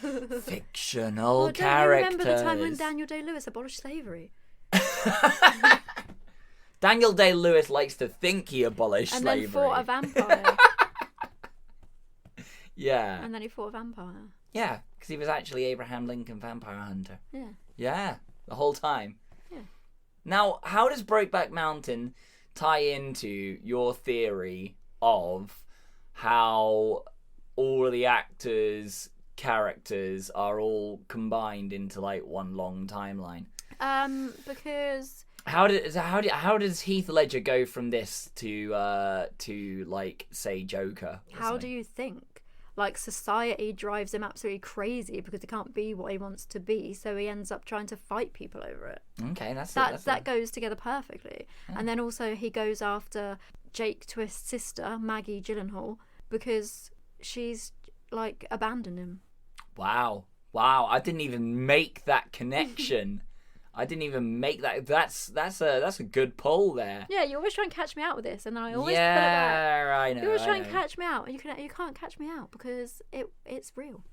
Fictional Well, don't you characters. remember the time when Daniel Day-Lewis abolished slavery? Daniel Day-Lewis likes to think he abolished And slavery. then fought a vampire. Yeah, And then he fought a vampire. yeah, because he was actually Abraham Lincoln Vampire Hunter. Yeah. Yeah, the whole time. Yeah. Now, how does Brokeback Mountain tie into your theory of how all of the actors' characters are all combined into like one long timeline? Because How does Heath Ledger go from this to like say Joker? how do you think? Like, society drives him absolutely crazy because he can't be what he wants to be, so he ends up trying to fight people over it. Okay, That goes together perfectly. And then also he goes after Jake Twist's sister, Maggie Gyllenhaal, because she's like abandoned him. Wow, I didn't even make that connection. I didn't even make that. That's a good pull there. Yeah, you always try and catch me out with this, and then I always pull it back. Yeah, I know. You always try and catch me out, and you can't catch me out because it's real.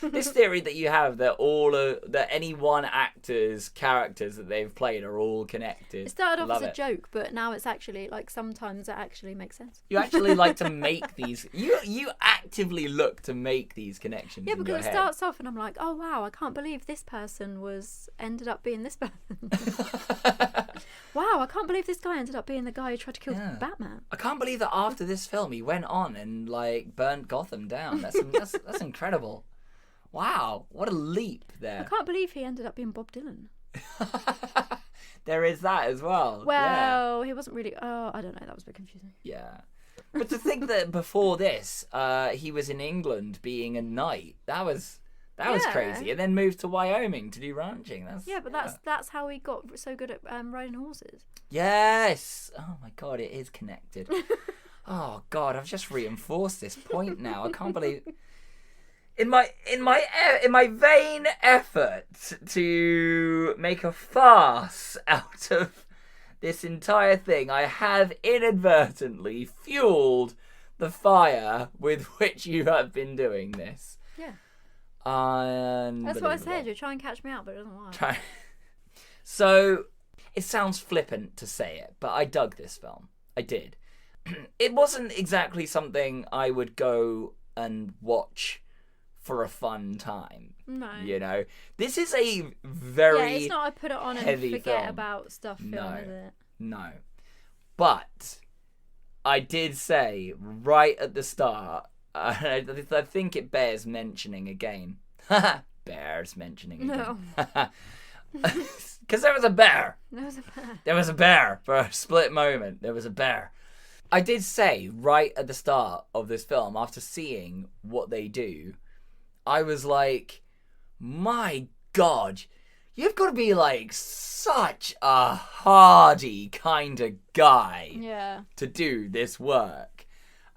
This theory that you have that any one actor's characters that they've played are all connected. It started off Love as a it. joke, but now it's actually like sometimes it actually makes sense. You actually like to make these. You actively look to make these connections. Yeah, in your because it head. starts off and I'm like, oh wow, I can't believe this person ended up being this person. Wow, I can't believe this guy ended up being the guy who tried to kill Batman. I can't believe that after this film he went on and like burnt Gotham down. That's incredible. Wow, what a leap there. I can't believe he ended up being Bob Dylan. There is that as well. Well, he wasn't really. Oh, I don't know. That was a bit confusing. Yeah. But to think that before this, he was in England being a knight. That was Yeah. crazy. And then moved to Wyoming to do ranching. But that's how he got so good at riding horses. Yes. Oh my god, it is connected. Oh god, I've just reinforced this point now. I can't believe. In my vain effort to make a farce out of this entire thing, I have inadvertently fueled the fire with which you have been doing this. Yeah. That's what I said. Unbelievable. You try and catch me out, but it doesn't work. So, it sounds flippant to say it, but I dug this film. I did. It wasn't exactly something I would go and watch for a fun time. No. You know? This is a very Yeah, it's not I put it on and heavy forget film. about stuff film, No. is it? No. But I did say right at the start, I think it bears mentioning again. Bears mentioning again. No. Because there was a bear. That was a bad. There was a bear for a split moment. There was a bear. I did say right at the start of this film, after seeing what they do, I was like, my God, you've got to be like such a hardy kind of guy Yeah. to do this work.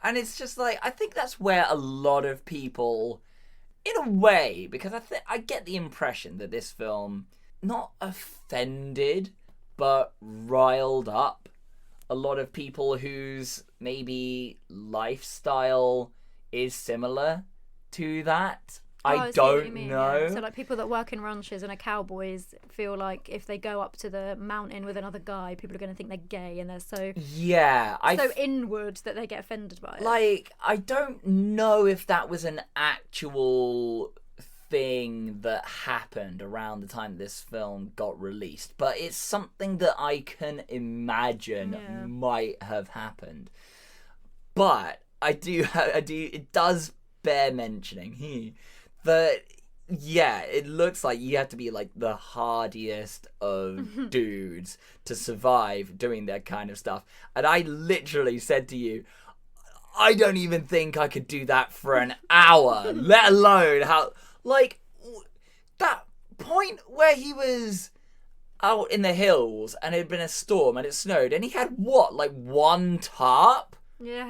And it's just like, I think that's where a lot of people, in a way, because I get the impression that this film, not offended, but riled up a lot of people whose maybe lifestyle is similar to that. I see what you don't mean, know. yeah. So like people that work in ranches and are cowboys feel like if they go up to the mountain with another guy, people are going to think they're gay, and they're so inward that they get offended by it. Like, I don't know if that was an actual thing that happened around the time this film got released, but it's something that I can imagine might have happened. But it does bear mentioning that, yeah, it looks like you have to be like the hardiest of dudes to survive doing that kind of stuff. And I literally said to you, I don't even think I could do that for an hour, let alone how, like, that point where he was out in the hills and it had been a storm and it snowed and he had what, like one tarp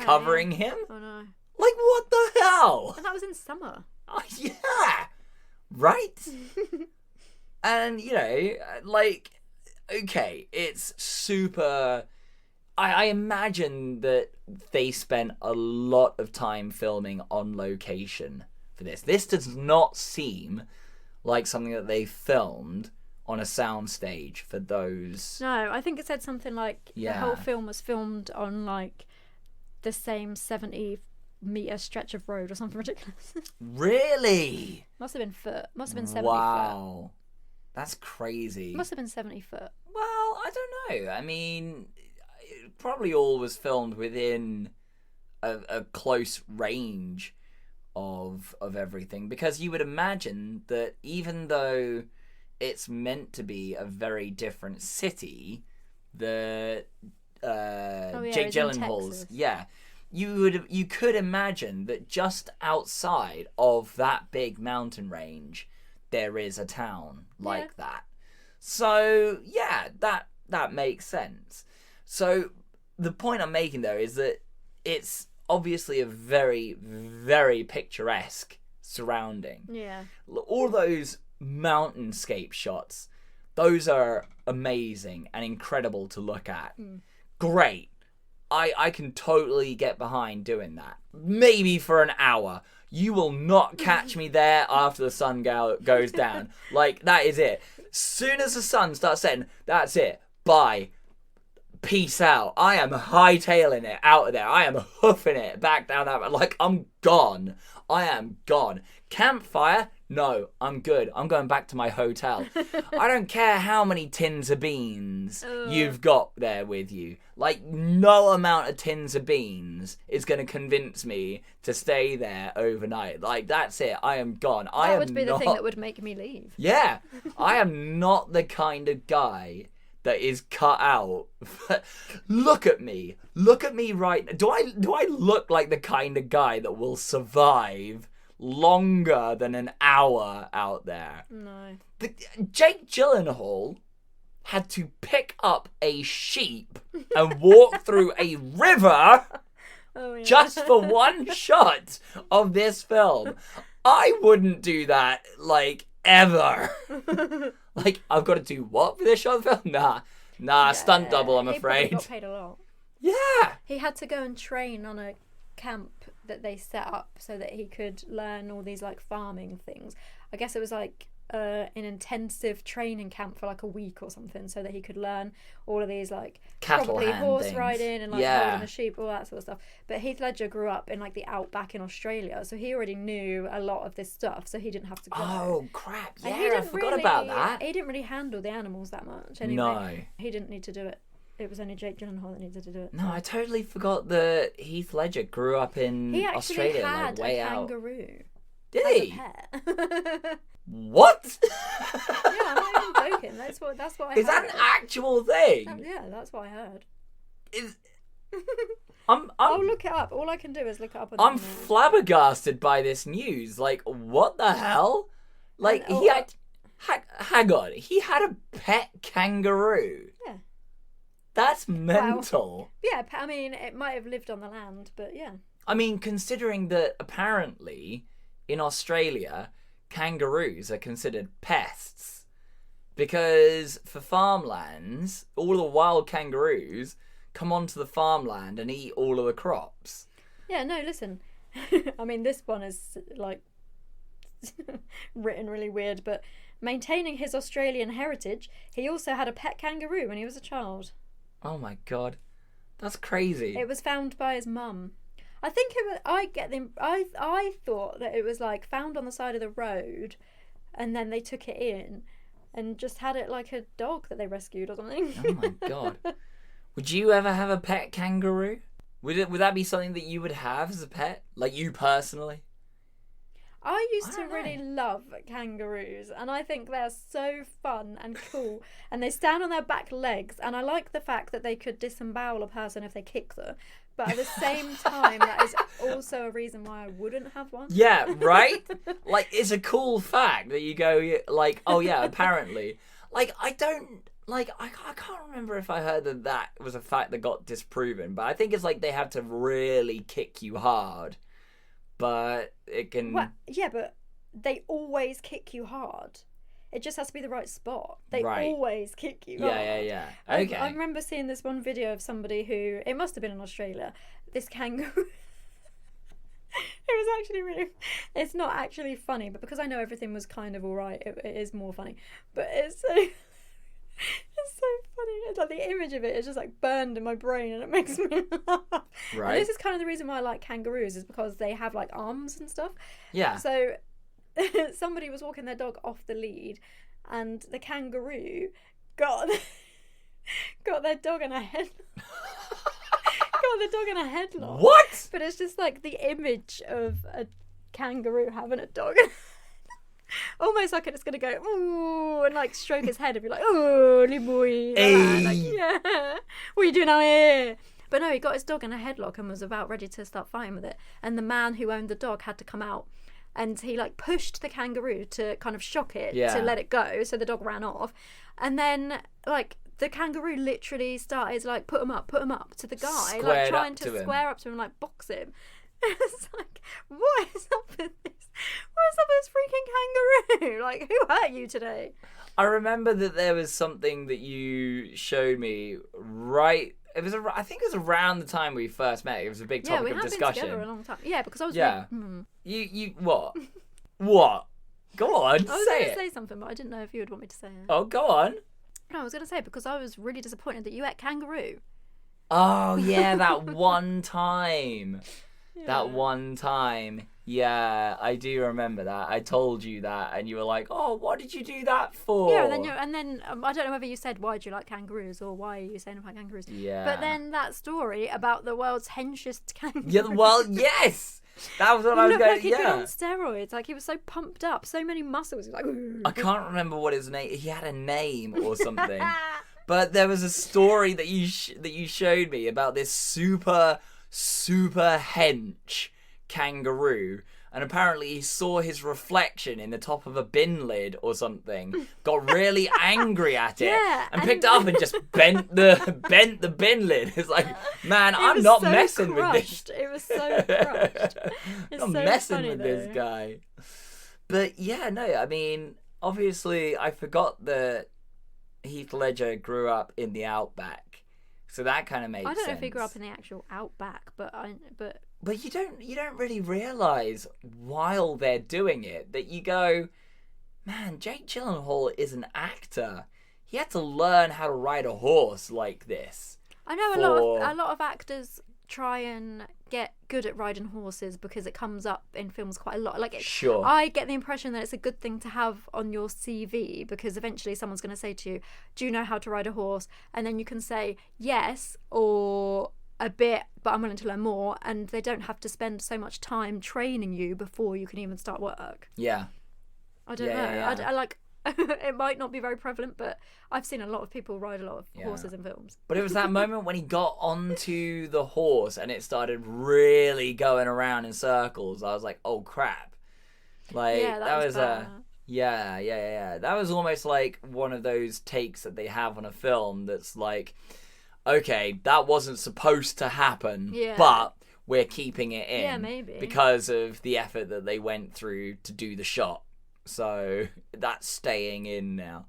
covering him? Oh no. Like, what the hell? And that was in summer. Oh, yeah. Right? And, you know, like, okay, it's super... I imagine that they spent a lot of time filming on location for this. This does not seem like something that they filmed on a soundstage for those... No, I think it said something like the Yeah. whole film was filmed on like the same 70-meter stretch of road or something ridiculous. Really? Must have been 70 foot. Wow. That's crazy. Must have been 70 foot. Well, I don't know. I mean, it probably all was filmed within a close range of everything, because you would imagine that even though it's meant to be a very different city, the Jake he's in Gyllenhaal's, Texas. you could imagine that just outside of that big mountain range there is a town like that. So yeah, that makes sense. So the point I'm making though is that it's obviously a very, very picturesque surrounding. Yeah. All those mountainscape shots, those are amazing and incredible to look at. Great. I can totally get behind doing that. Maybe for an hour. You will not catch me there after the sun goes down. Like, that is it. Soon as the sun starts setting, that's it. Bye. Peace out. I am hightailing it out of there. I am hoofing it back down that. Like, I'm gone. I am gone. Campfire? No, I'm good. I'm going back to my hotel. I don't care how many tins of beans you've got there with you. Like, no amount of tins of beans is going to convince me to stay there overnight. Like, that's it. I am gone. That would be the thing that would make me leave. Yeah. I am not the kind of guy that is cut out. Look at me. Look at me right now. Do I look like the kind of guy that will survive longer than an hour out there? No. Jake Gyllenhaal had to pick up a sheep and walk through a river just for one shot of this film. I wouldn't do that, like, ever. Like, I've got to do what for this shot of the film? Nah, stunt double, I'm afraid. He got paid a lot. Yeah. He had to go and train on a camp that they set up so that he could learn all these, like, farming things. I guess it was like an intensive training camp for like a week or something, so that he could learn all of these, like, cattle probably hand horse things. riding and like holding a sheep, all that sort of stuff. But Heath Ledger grew up in like the outback in Australia, so he already knew a lot of this stuff, so he didn't have to go. Oh crap! And Yeah, I forgot about that. He didn't really handle the animals that much anyway. No, he didn't need to do it. It was only Jake Gyllenhaal that needed to do it. No, I totally forgot that Heath Ledger grew up in He actually Australia, had like way a out. kangaroo. Did as he? A pet. What? Yeah, I'm not even joking. That's what I heard. Is that an actual thing? Yeah, that's what I heard. I'll look it up. All I can do is look it up on I'm the internet. flabbergasted by this news. Like, what the hell? Like, he had... Hang on. He had a pet kangaroo. Yeah. That's mental. Yeah, I mean, it might have lived on the land, but yeah. I mean, considering that apparently in Australia, kangaroos are considered pests. Because for farmlands, all the wild kangaroos come onto the farmland and eat all of the crops. Yeah, no, listen. I mean, this one is, like, written really weird, but maintaining his Australian heritage, he also had a pet kangaroo when he was a child. Oh my god. That's crazy. It was found by his mum. I think it was, I thought that it was, like, found on the side of the road, and then they took it in and just had it like a dog that they rescued or something. Oh my god. Would you ever have a pet kangaroo? Would that be something that you would have as a pet? Like, you personally? I used to don't really know. love kangaroos, and I think they're so fun and cool, and they stand on their back legs, and I like the fact that they could disembowel a person if they kick them, but at the same time, that is also a reason why I wouldn't have one. Yeah, right? Like, it's a cool fact that you go, like, oh yeah, apparently. Like, I can't remember if I heard that was a fact that got disproven, but I think it's like they have to really kick you hard. But it can... Well, yeah, but they always kick you hard. It just has to be the right spot. They always kick you hard. Yeah. Okay. I remember seeing this one video of somebody who... It must have been in Australia. This kangaroo... It was actually really... It's not actually funny, but because I know everything was kind of alright, it is more funny. But it's so... It's so funny. It's like the image of it is just like burned in my brain, and it makes me laugh. Right. And this is kind of the reason why I like kangaroos, is because they have like arms and stuff. Yeah. So somebody was walking their dog off the lead, and the kangaroo got their dog in a head. got the dog in a headlock. What? But it's just like the image of a kangaroo having a dog. Almost like it's gonna go ooh and like stroke his head and be like, oh, little boy. Hey. Like, yeah. What are you doing out here? But no, he got his dog in a headlock and was about ready to start fighting with it. And the man who owned the dog had to come out. And he like pushed the kangaroo to kind of shock it, to let it go. So the dog ran off. And then like the kangaroo literally started like put him up to the guy, like trying to square up to him, like box him. It's like, what is up with this? What is up with this freaking kangaroo? Like, who hurt you today? I remember that there was something that you showed me right. I think it was around the time we first met. It was a big topic of discussion. Been together a long time. Yeah, because I was. Yeah. You what? What? Go on. I was going to it. say something, but I didn't know if you would want me to say it. Oh, go on. No, I was going to say because I was really disappointed that you ate kangaroo. Oh yeah, that one time. That one time. Yeah, I do remember that. I told you that, and you were like, "Oh, what did you do that for?" Yeah, and then I don't know whether you said, "Why do you like kangaroos?" or "Why are you saying about kangaroos?" Yeah. But then that story about the world's henchest kangaroo. Yeah. Well, yes. That was what I was looked going. Like he'd been on steroids. Like he was so pumped up, so many muscles. He was like, ooh. I can't remember what his name. He had a name or something. But there was a story that you showed me about this super hench kangaroo, and apparently he saw his reflection in the top of a bin lid or something, got really angry at it, and picked it up and just bent the bin lid. It's like, man, I'm not so messing crushed. with this. It was so crushed. It's I'm so messing funny, with though. this guy. But yeah, no, I mean, obviously I forgot that Heath Ledger grew up in the outback, so that kind of makes sense. I don't know if he grew up in the actual outback, but you don't really realise while they're doing it that you go, man, Jake Gyllenhaal is an actor. He had to learn how to ride a horse like this. I know a lot of actors try and get good at riding horses because it comes up in films quite a lot. Sure. I get the impression that it's a good thing to have on your CV because eventually someone's going to say to you, "Do you know how to ride a horse?" And then you can say yes or a bit, but I'm willing to learn more, and they don't have to spend so much time training you before you can even start work. Yeah. I don't know. Yeah. I like. It might not be very prevalent, but I've seen a lot of people ride a lot of horses in films. But it was that moment when he got onto the horse and it started really going around in circles. I was like, oh crap. Like, Yeah, that was bad. Yeah. That was almost like one of those takes that they have on a film that's like, okay, that wasn't supposed to happen, but we're keeping it in. Yeah, maybe. Because of the effort that they went through to do the shot. So that's staying in now.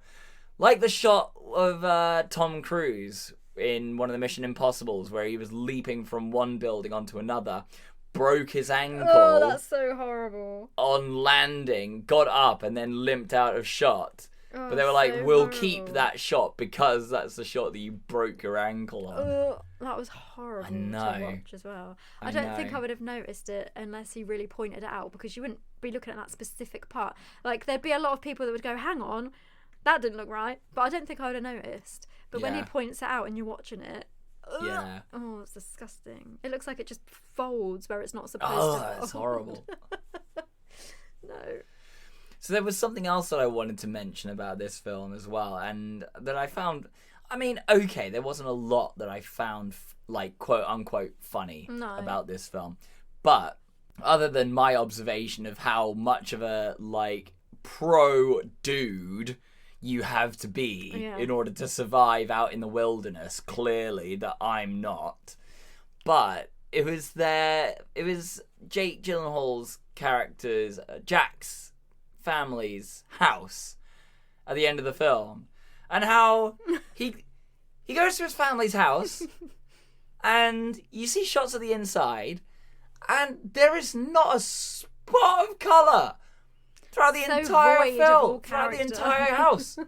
Like the shot of Tom Cruise in one of the Mission Impossibles where he was leaping from one building onto another, broke his ankle. Oh, that's so horrible. On landing, got up and then limped out of shot. Oh, but they were like, so we'll horrible. keep that shot because that's the shot that you broke your ankle on. Oh, that was horrible I know. to watch as well. I I don't think know. I would have noticed it unless he really pointed it out because you wouldn't be looking at that specific part. Like, there'd be a lot of people that would go, hang on, that didn't look right. But I don't think I would have noticed. But when he Yeah. points it out and you're watching it, Yeah. oh, it's disgusting. It looks like it just folds where it's not supposed Oh, to. that's horrible. No. So there was something else that I wanted to mention about this film as well, and that I found, I mean, okay, there wasn't a lot that I found, like, quote-unquote funny about this film. But other than my observation of how much of a, like, pro-dude you have to be in order to survive out in the wilderness, clearly, that I'm not. But it was Jake Gyllenhaal's character's, Jack's family's house at the end of the film, and how he goes to his family's house and you see shots of the inside and there is not a spot of colour throughout the entire film, throughout the entire house.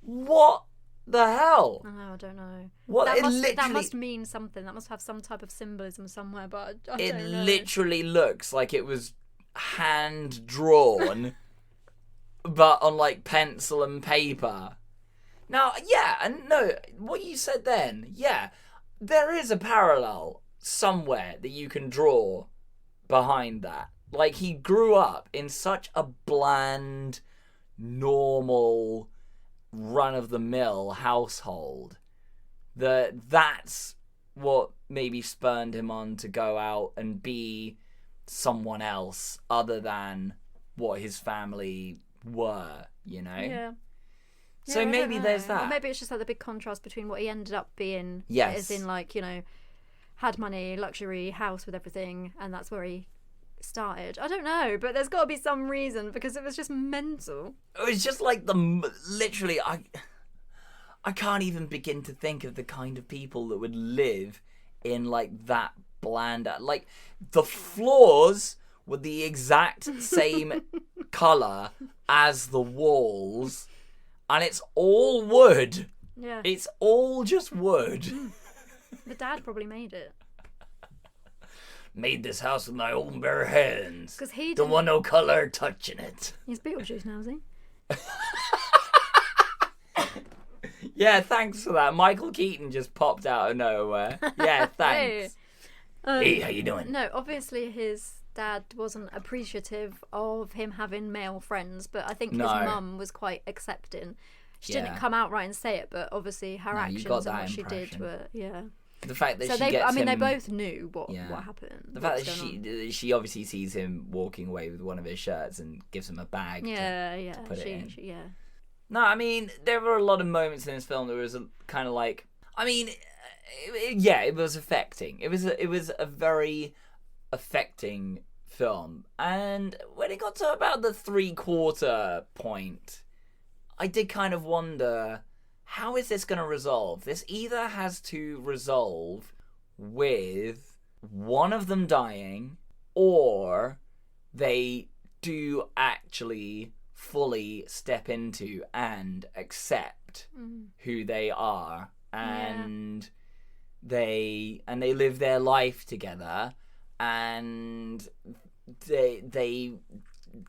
What the hell? I don't know. What That must mean something. That must have some type of symbolism somewhere, but I don't know. It literally looks like it was hand drawn but on like pencil and paper. Now, yeah, and no, what you said then, yeah, there is a parallel somewhere that you can draw behind that. Like, he grew up in such a bland, normal, run-of-the-mill household that's what maybe spurned him on to go out and be someone else other than what his family were, you know? Yeah. So I maybe don't there's know. that. Or maybe it's just like the big contrast between what he ended up being. Yes. As in, like, you know, had money, luxury, house with everything, and that's where he started. I don't know, but there's got to be some reason because it was just mental. It was just like literally, I can't even begin to think of the kind of people that would live in like that bland. Like, the floors were the exact same colour as the walls, and it's all wood. Yeah. It's all just wood. The dad probably made it. Made this house with my own bare hands. 'Cause he don't didn't- want no colour touching it. He's Beetlejuice now, is he? Yeah, thanks for that. Michael Keaton just popped out of nowhere. Yeah, thanks. Hey, how you doing? No, obviously his dad wasn't appreciative of him having male friends, but I think his No. mum was quite accepting. She didn't Yeah. come out right and say it, but obviously her No, you actions got and that what she did impression. were, yeah. The fact that So she they, gets I mean, him, they both knew what Yeah. happened. The what fact was going on. that she obviously sees him walking away with one of his shirts and gives him a bag. Yeah, put it in. yeah. No, I mean, there were a lot of moments in this film that was kind of like, I mean, it was affecting. It was a very affecting film. And when it got to about the 3/4 point, I did kind of wonder, how is this going to resolve? This either has to resolve with one of them dying, or they do actually fully step into and accept who they are, and they live their life together, and they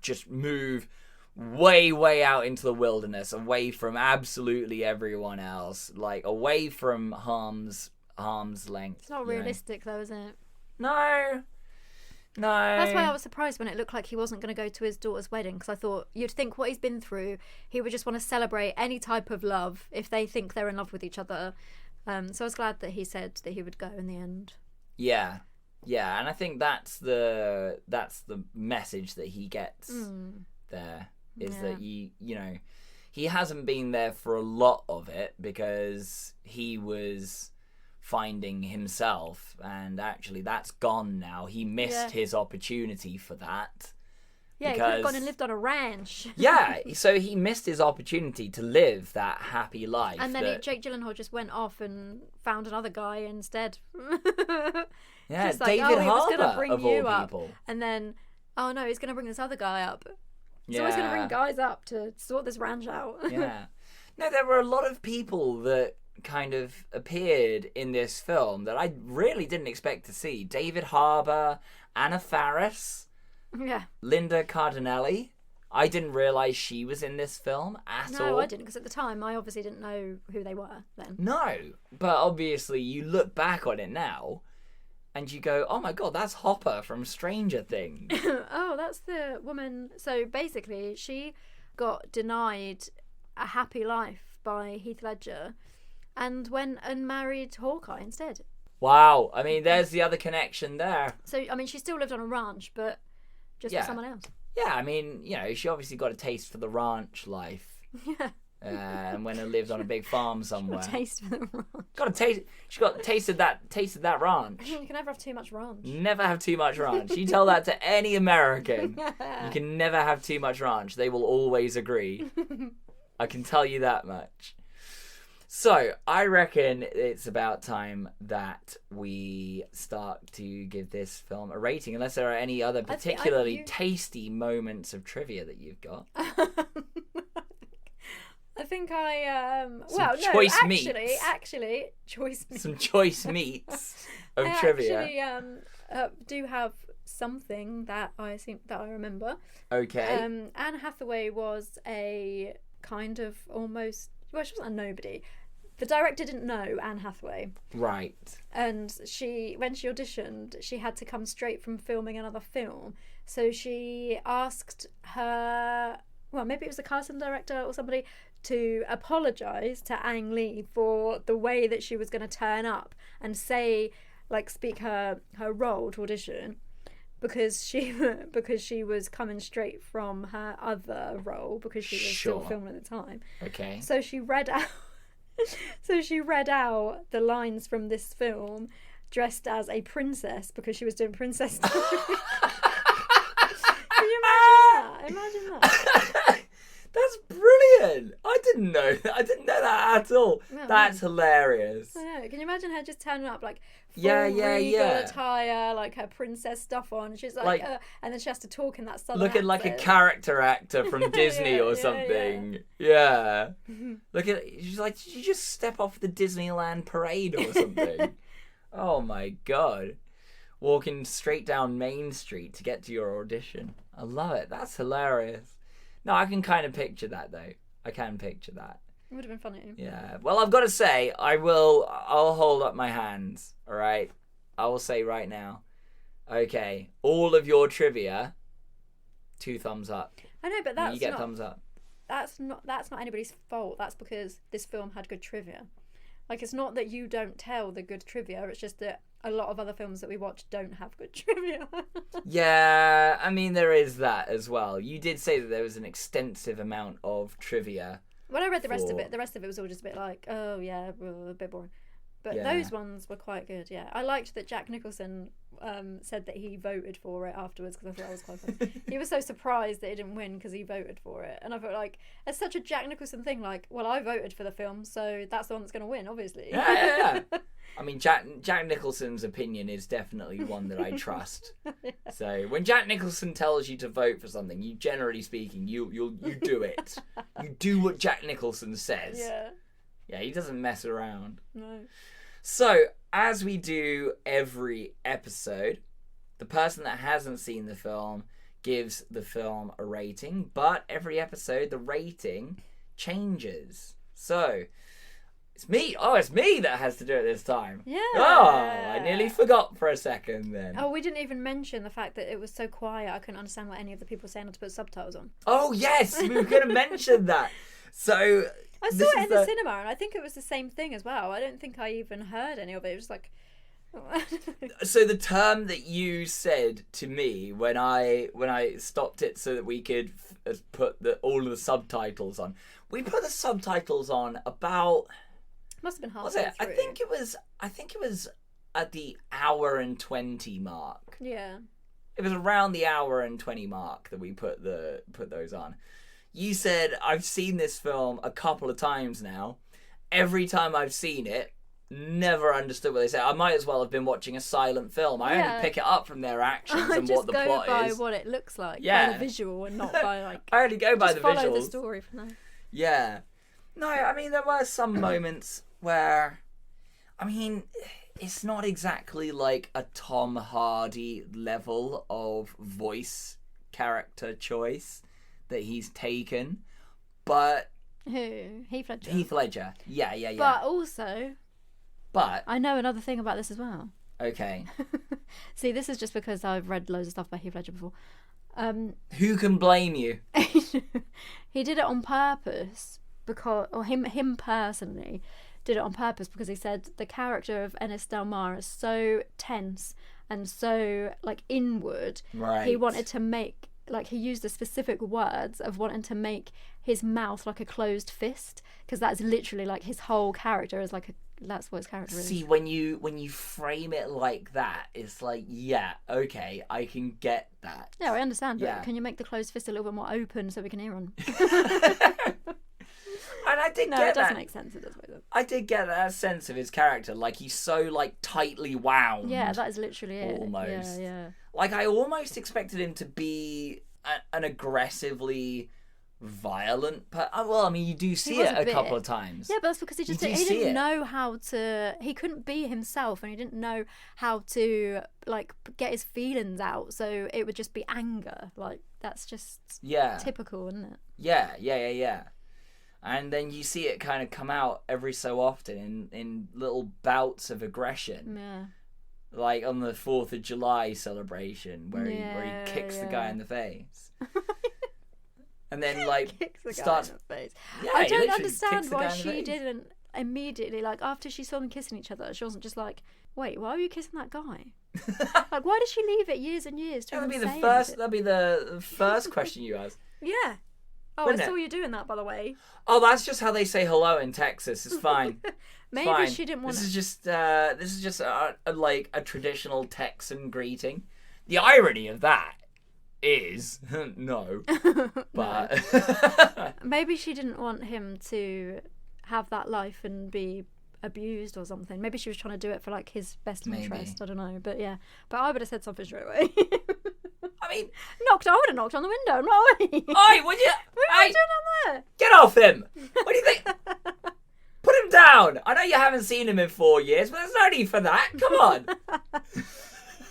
just move way out into the wilderness, away from absolutely everyone else, like away from harm's length. It's not you know. realistic though, is it? No. That's why I was surprised when it looked like he wasn't going to go to his daughter's wedding, because I thought you'd think what he's been through, he would just want to celebrate any type of love if they think they're in love with each other. So I was glad that he said that he would go in the end. Yeah, and I think that's the message that he gets there, is that you know, he hasn't been there for a lot of it because he was finding himself, and actually that's gone now. He missed his opportunity for that. Yeah, he could have gone and lived on a ranch. Yeah, so he missed his opportunity to live that happy life. And then Jake Gyllenhaal just went off and found another guy instead. Yeah, Just like, David he was gonna Harbour, bring of you all up. people. And then, oh no, he's going to bring this other guy up. He's always going to bring guys up to sort this ranch out. Yeah. No, there were a lot of people that kind of appeared in this film that I really didn't expect to see. David Harbour, Anna Faris, Yeah. Linda Cardinelli. I didn't realise she was in this film at all. No, I didn't, because at the time I obviously didn't know who they were then. No, but obviously you look back on it now and you go, oh my god, that's Hopper from Stranger Things. Oh, that's the woman. So basically, she got denied a happy life by Heath Ledger and went and married Hawkeye instead. Wow, I mean, there's the other connection there. So, I mean, she still lived on a ranch, but just for someone else. Yeah, I mean, you know, she obviously got a taste for the ranch life. Yeah. And when it lived on a big farm somewhere. Taste for the ranch. Got a taste. She got tasted that ranch. You can never have too much ranch. Never have too much ranch. You tell that to any American. You can never have too much ranch. They will always agree. I can tell you that much. So, I reckon it's about time that we start to give this film a rating, unless there are any other particularly tasty moments of trivia that you've got. I think I choice meats. Actually, choice meats. Some choice meats of trivia. I do have something that I remember. Okay. Anne Hathaway was a kind of almost, well, she wasn't a nobody, the director didn't know Anne Hathaway, Right. and when she auditioned, she had to come straight from filming another film. So she asked her, well, maybe it was the casting director or somebody, to apologise to Ang Lee for the way that she was going to turn up and say, like, speak her role to audition, because she was coming straight from her other role, because she was still filming at the time. Okay. So she read out the lines from this film dressed as a princess, because she was doing princess Can you imagine that? That's brilliant. I didn't know that at all. No, That's hilarious. I know. Can you imagine her just turning up like full Yeah, regal attire, like her princess stuff on? She's like and then she has to talk in that southern looking like a accent. character actor from Disney or something. Yeah. She's like, did you just step off the Disneyland parade or something? Oh my god. Walking straight down Main Street to get to your audition. I love it. That's hilarious. No, I can kind of picture that though. I can picture that. It would have been funny. Yeah. Well, I've got to say, I'll hold up my hands. All right. I will say right now. Okay. All of your trivia, 2 thumbs up. I know, but that's you get thumbs up. That's not anybody's fault. That's because this film had good trivia. Like, it's not that you don't tell the good trivia. It's just that a lot of other films that we watch don't have good trivia. Yeah, I mean, there is that as well. You did say that there was an extensive amount of trivia. When I read the rest of it was all just a bit like, oh yeah, a bit boring. But those ones were quite good, yeah. I liked that Jack Nicholson said that he voted for it afterwards, because I thought that was quite funny. He was so surprised that he didn't win because he voted for it. And I felt like, it's such a Jack Nicholson thing, like, well, I voted for the film, so that's the one that's going to win, obviously. Yeah. I mean, Jack Nicholson's opinion is definitely one that I trust. Yeah. So when Jack Nicholson tells you to vote for something, you, generally speaking, you do it. You do what Jack Nicholson says. Yeah. Yeah, he doesn't mess around. No. So, as we do every episode, the person that hasn't seen the film gives the film a rating, but every episode the rating changes. So, it's me. Oh, it's me that has to do it this time. Yeah. Oh, I nearly forgot for a second then. Oh, we didn't even mention the fact that it was so quiet I couldn't understand what any of the people were saying, had to put subtitles on. Oh, yes, we were going to mention that. So... I saw it in the cinema, and I think it was the same thing as well. I don't think I even heard any of it. It was like... So the term that you said to me when I stopped it so that we could put all of the subtitles on, we put the subtitles on about... Must have been halfway was it? through. I think it was at the hour and 20 mark. Yeah. It was around the hour and 20 mark that we put those on. You said, I've seen this film a couple of times now. Every time I've seen it, never understood what they said. I might as well have been watching a silent film. I only pick it up from their actions and what the plot is. Just go by what it looks like, by the visual, and not by like... I only go by the visuals. Follow the story from there. Yeah. No, I mean, there were some moments where... I mean, it's not exactly like a Tom Hardy level of voice character choice that he's taken, but... Who? Heath Ledger. Heath Ledger. Yeah. But also... But... I know another thing about this as well. Okay. See, this is just because I've read loads of stuff by Heath Ledger before. Who can blame you? He did it on purpose, or him personally did it on purpose, because he said the character of Ennis Del Mar is so tense and so, like, inward. Right. He wanted to make... Like, he used the specific words of wanting to make his mouth like a closed fist, because that's literally like his whole character is like that's what his character is. See, when you frame it like that, it's like, yeah, okay, I can get that. Yeah, I understand, but can you make the closed fist a little bit more open so we can hear him? And I did get that. No, it doesn't make sense. It doesn't make sense. I did get that sense of his character. Like, he's so, like, tightly wound. Yeah, that is literally it. Almost. Yeah. Like, I almost expected him to be an aggressively violent... well, I mean, you do see it a couple of times. Yeah, but that's because he didn't know how to... He couldn't be himself, and he didn't know how to, like, get his feelings out, so it would just be anger. Like, that's just typical, isn't it? Yeah. And then you see it kind of come out every so often in little bouts of aggression. Yeah. Like on the 4th of July celebration where he kicks the guy Yeah. in the face. And then like Kicks the guy starts in the face. Yeah, I he don't literally understand kicks the why guy in the she face. didn't immediately, like, after she saw them kissing each other, she wasn't just like, wait, why were you kissing that guy? Like, why did she leave it years and years to That'd even be the say first. anything? That'd be the first question you ask. Yeah. Oh, Wouldn't I it? saw you doing that, by the way. Oh, that's just how they say hello in Texas. It's fine. Maybe Fine. she didn't want This is just like a traditional Texan greeting. The irony of that is no, but Maybe she didn't want him to have that life and be abused or something. Maybe she was trying to do it for like his best Maybe. interest. I don't know, but yeah. But I would have said something straight away. I mean, I would have knocked on the window. No way. oi, would you? What are Hey, you doing down get off him! What do you think? Put him down. I know you haven't seen him in 4 years, but there's no need for that. Come on.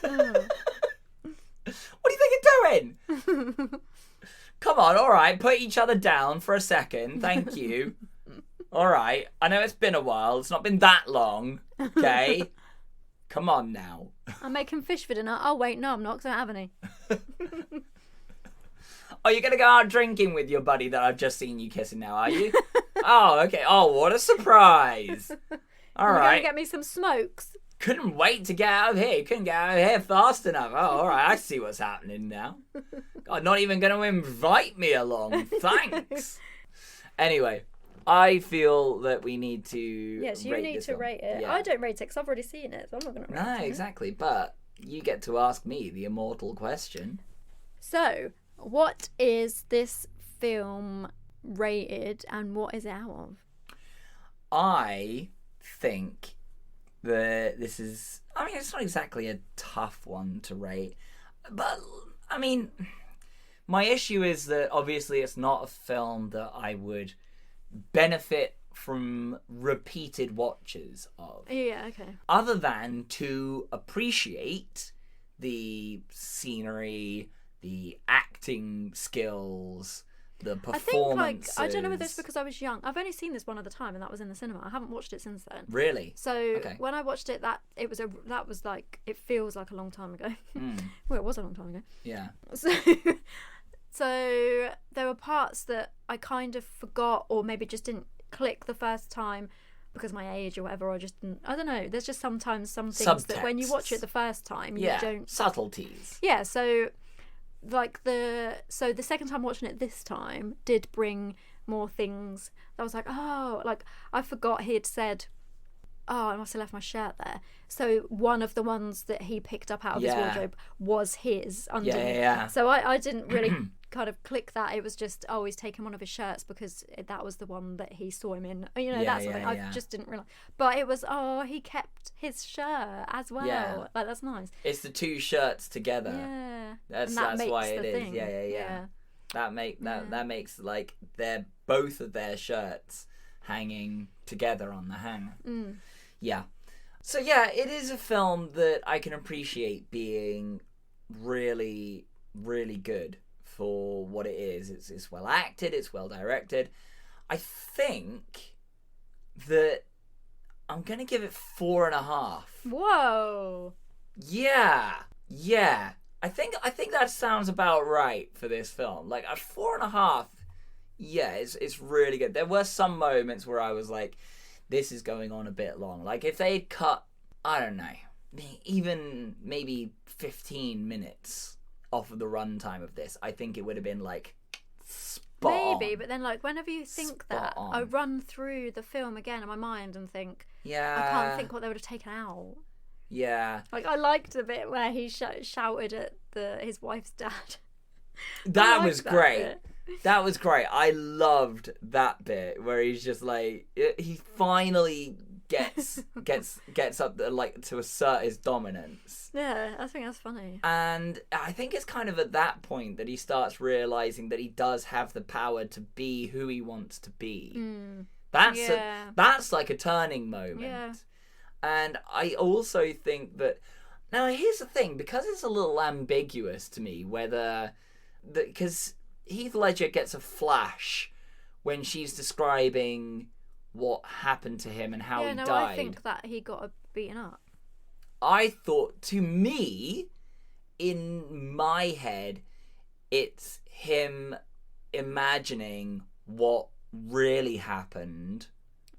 there? What do you think you're doing? Come on, all right, put each other down for a second. Thank you. All right, I know it's been a while. It's not been that long, okay? Come on now. I'm making fish for dinner. Oh, wait, no, I'm not, 'cause I don't have any. Oh, you're going to go out drinking with your buddy that I've just seen you kissing now, are you? Oh, okay. Oh, what a surprise. All You're going right. to get me some smokes. Couldn't wait to get out of here. Couldn't get out of here fast enough. Oh, all right. I see what's happening now. God, not even going to invite me along. Thanks. Anyway, I feel that we need to Yes, you rate need this to film. rate it. Yeah. I don't rate it because I've already seen it, so I'm not going to rate No, it. exactly. But you get to ask me the immortal question. So, what is this film rated and what is it out of? I think that this is... I mean, it's not exactly a tough one to rate. But, I mean, my issue is that obviously it's not a film that I would benefit from repeated watches of. Yeah, okay. Other than to appreciate the scenery, the acting skills, the I think, like, performances. I don't know whether it's because I was young. I've only seen this one other time, and that was in the cinema. I haven't watched it since then. Really? So Okay. when I watched it, that was like, it feels like a long time ago. Well, it was a long time ago. Yeah. So there were parts that I kind of forgot, or maybe just didn't click the first time because of my age or whatever, or just didn't, I don't know. There's just sometimes some things that when you watch Subtexts. it the first time, you Yeah. don't. Subtleties. Yeah. So like the second time watching it this time did bring more things. I was like, oh, like I forgot he had said, oh, I must have left my shirt there. So one of the ones that he picked up out of his Yeah. wardrobe was his underneath. Yeah. So I didn't really kind of click that. It was just, oh, he's taken one of his shirts because that was the one that he saw him in. You know, Yeah, that sort of thing. yeah. I just didn't realise. But it was, oh, he kept his shirt as well. Yeah. Like, that's nice. It's the two shirts together. Yeah. That's And that that's makes why it the is. thing. Yeah. That makes like they're both of their shirts hanging together on the hanger. Yeah. So yeah, it is a film that I can appreciate being really, really good for what it is. It's well acted, it's well directed. I think that I'm gonna give it 4.5. Whoa. Yeah. I think that sounds about right for this film. Like a 4.5. Yeah, it's really good. There were some moments where I was like, this is going on a bit long. Like if they'd cut, I don't know, even maybe 15 minutes off of the runtime of this, I think it would have been like spot Maybe, on. but then like whenever you think that, Spot I on. run through the film again in my mind and think, Yeah. I can't think what they would have taken out. Yeah. Like I liked the bit where he shouted at his wife's dad. That liked was that great. bit. That was great. I loved that bit where he's just like he finally gets up there, like to assert his dominance. Yeah, I think that's funny. And I think it's kind of at that point that he starts realizing that he does have the power to be who he wants to be. Yeah. That's like a turning moment. Yeah. And I also think that now here's the thing, because it's a little ambiguous to me whether because Heath Ledger gets a flash when she's describing what happened to him and how he died. I think that he got beaten up. I thought, to me, in my head, it's him imagining what really happened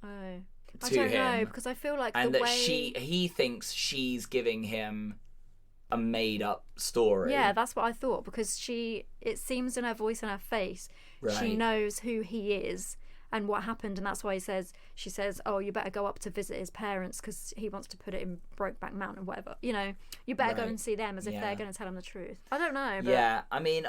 Oh. to I don't him, know, because I feel like and the that way... he thinks she's giving him a made-up story. Yeah, that's what I thought, because it seems in her voice and her face, Right. she knows who he is and what happened, and that's why she says, oh, you better go up to visit his parents because he wants to put it in Brokeback Mountain, whatever. You know, you better go Right. and see them, as if they're going to tell him the truth. I don't know, but... Yeah, I mean,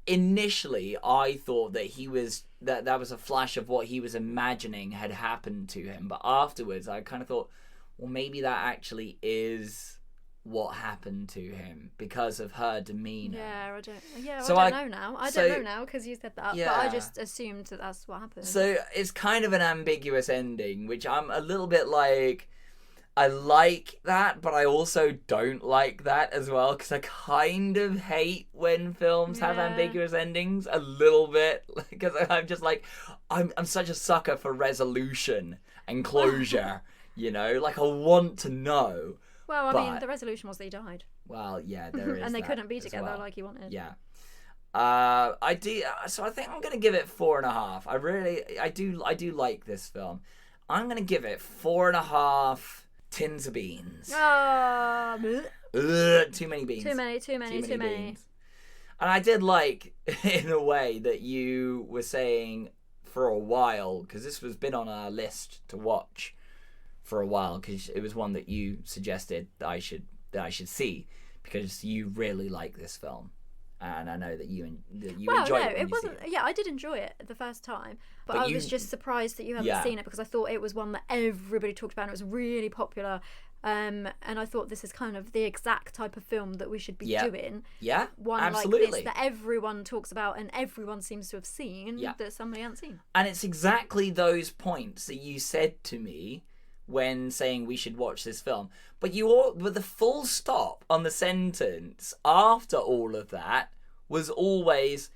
initially I thought that that was a flash of what he was imagining had happened to him, but afterwards I kind of thought, well, maybe that actually is what happened to him because of her demeanor. Yeah, I don't So know now. I don't know now because you said that, Yeah. but I just assumed that that's what happened. So it's kind of an ambiguous ending, which I'm a little bit like, I like that, but I also don't like that as well, because I kind of hate when films have Yeah. ambiguous endings a little bit, because I'm just like, I'm such a sucker for resolution and closure, you know, like I want to know. Well, I mean, But- the resolution was that he died. Well, yeah, there is And they that couldn't be as together well. like he wanted. Yeah. I do. So I think I'm gonna give it 4.5. I do like this film. I'm gonna give it 4.5 tins of beans. Ah, bleh. Too many beans. Too many. beans. And I did like, in a way, that you were saying for a while, because this was been on our list to watch for a while, because it was one that you suggested that I should see, because you really like this film, and I know that you Well, enjoyed no, it. When it you see wasn't. Yeah, I did enjoy it the first time, but But I you- was just surprised that you haven't Yeah. seen it, because I thought it was one that everybody talked about and it was really popular. And I thought this is kind of the exact type of film that we should be Yeah. doing. Yeah, One absolutely. like this that everyone talks about and everyone seems to have seen, Yeah. that somebody hasn't seen. And it's exactly those points that you said to me when saying we should watch this film. But with the full stop on the sentence after all of that was always,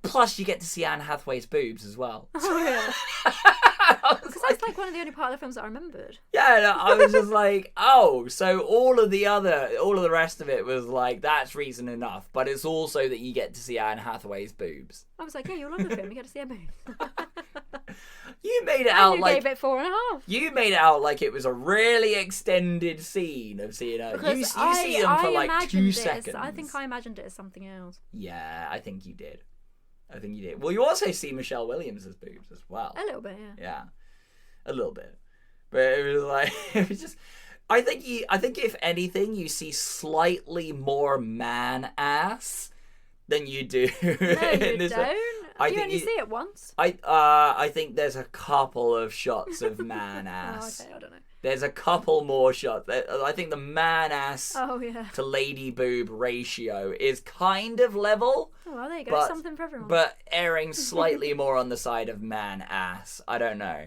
plus you get to see Anne Hathaway's boobs as well. Oh yeah, I was because that's like one of the only part of the films that I remembered. yeah, no, I was just like, oh, so all of the rest of it was like, that's reason enough. But it's also that you get to see Anne Hathaway's boobs. I was like, yeah, you'll love the film. You get to see her boobs. You made it And out you like gave it 4.5. you made it out like it was a really extended scene of seeing her. You see them for like 2 seconds. I think I imagined it as something else. Yeah, I think you did. Well, you also see Michelle Williams' boobs as well. A little bit, yeah. Yeah, a little bit, but it was like it was just. I think if anything, you see slightly more man ass than you do. No, in you this don't. I You think only see it once. I think there's a couple of shots of man Oh, ass. okay, I don't know. There's a couple more shots. I think the man ass Oh, yeah. to lady boob ratio is kind of level, Oh, well, there you go. but- Something for everyone. but erring slightly more on the side of man ass. I don't know.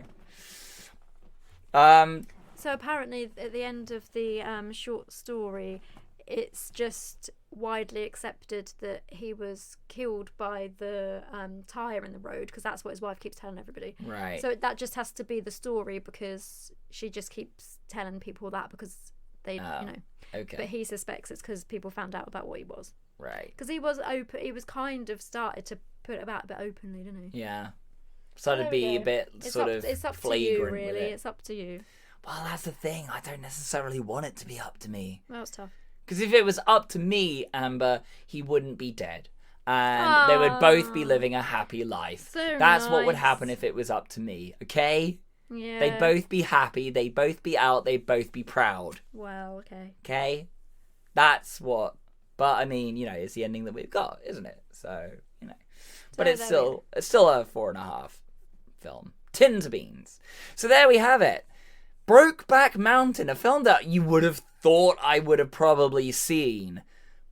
So apparently, at the end of the short story, it's just widely accepted that he was killed by the tyre in the road, because that's what his wife keeps telling everybody. Right. So that just has to be the story, because she just keeps telling people that because they, Okay. But he suspects it's because people found out about what he was. Right. Because he was open. He was kind of started to put it about a bit openly, didn't he? Yeah. Started to There we be a go. bit sort of It's up to flagrant you, with really. it. It's up to you. Well, that's the thing. I don't necessarily want it to be up to me. Well, it's tough. Because if it was up to me, Amber, he wouldn't be dead. And they would both be living a happy life. So That's what would nice. happen if it was up to me, okay? Yeah. They'd both be happy, they'd both be out, they'd both be proud, Well, okay. okay? That's what... But, I mean, it's the ending that we've got, isn't it? So, But there it's we still a 4.5 film. Tins of beans. So there we have it. Brokeback Mountain, a film that you would have thought I would have probably seen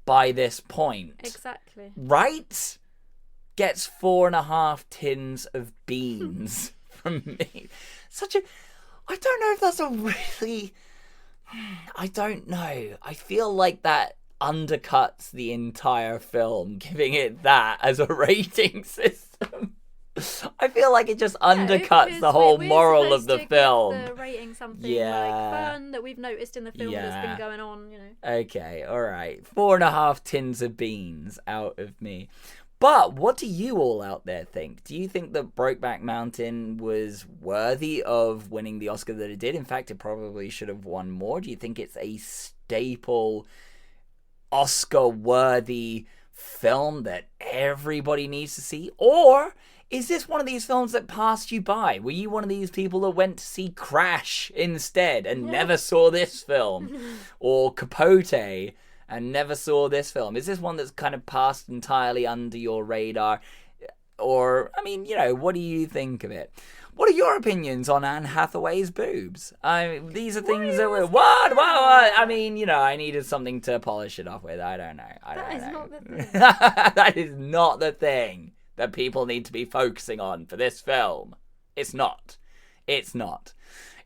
by this point. Exactly. Right? Gets 4.5 tins of beans from me. I don't know if that's a really... I don't know. I feel like that undercuts the entire film, giving it that as a rating system. I feel like it just Yeah, undercuts because the whole we're moral of supposed the to give film. the rating something Yeah. like fun that we've noticed in the film that's Yeah. been going on, you know. Okay, alright. 4.5 tins of beans out of me. But what do you all out there think? Do you think that Brokeback Mountain was worthy of winning the Oscar that it did? In fact, it probably should have won more. Do you think it's a staple Oscar-worthy film that everybody needs to see? Or is this one of these films that passed you by? Were you one of these people that went to see Crash instead and never saw this film? Or Capote and never saw this film? Is this one that's kind of passed entirely under your radar? Or, I mean, you know, what do you think of it? What are your opinions on Anne Hathaway's boobs? These are things that were... What? I mean, you know, I needed something to polish it off with. I don't know. That is not the thing. That is not the thing that people need to be focusing on for this film. It's not. It's not.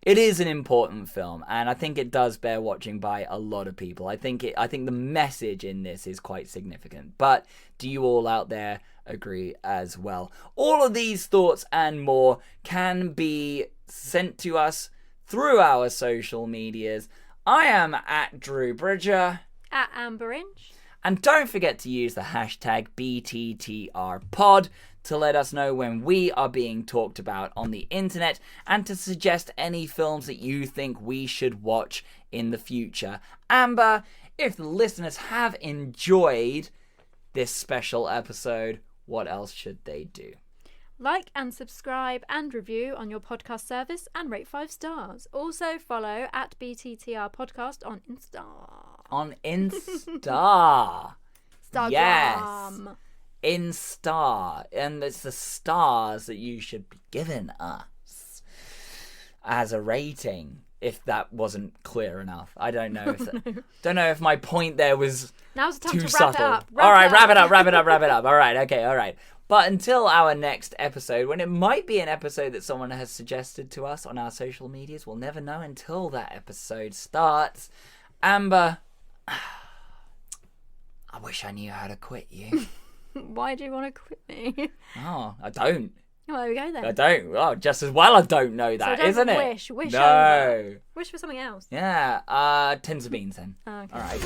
It is an important film, and I think it does bear watching by a lot of people. I think the message in this is quite significant. But do you all out there agree as well? All of these thoughts and more can be sent to us through our social medias. I am at Drew Bridger. At Amber Inch. And don't forget to use the hashtag BTTRpod to let us know when we are being talked about on the internet and to suggest any films that you think we should watch in the future. Amber, if the listeners have enjoyed this special episode, what else should they do? Like and subscribe and review on your podcast service and rate 5 stars. Also follow at BTTR Podcast on Insta. On Insta. Instagram. Yes. Insta. And it's the stars that you should be giving us as a rating. If that wasn't clear enough. I don't know if don't know if my point there was Now's the time too to wrap subtle. it up. All right, wrap it up. All right, okay, all right. But until our next episode, when it might be an episode that someone has suggested to us on our social medias, we'll never know until that episode starts. Amber, I wish I knew how to quit you. Why do you want to quit me? Oh, I don't. Oh, there we go then. I don't. Oh, just as well I don't know that, So don't isn't it? wish no. over. Wish for something else. Yeah, tins of beans then. Oh, okay. All right.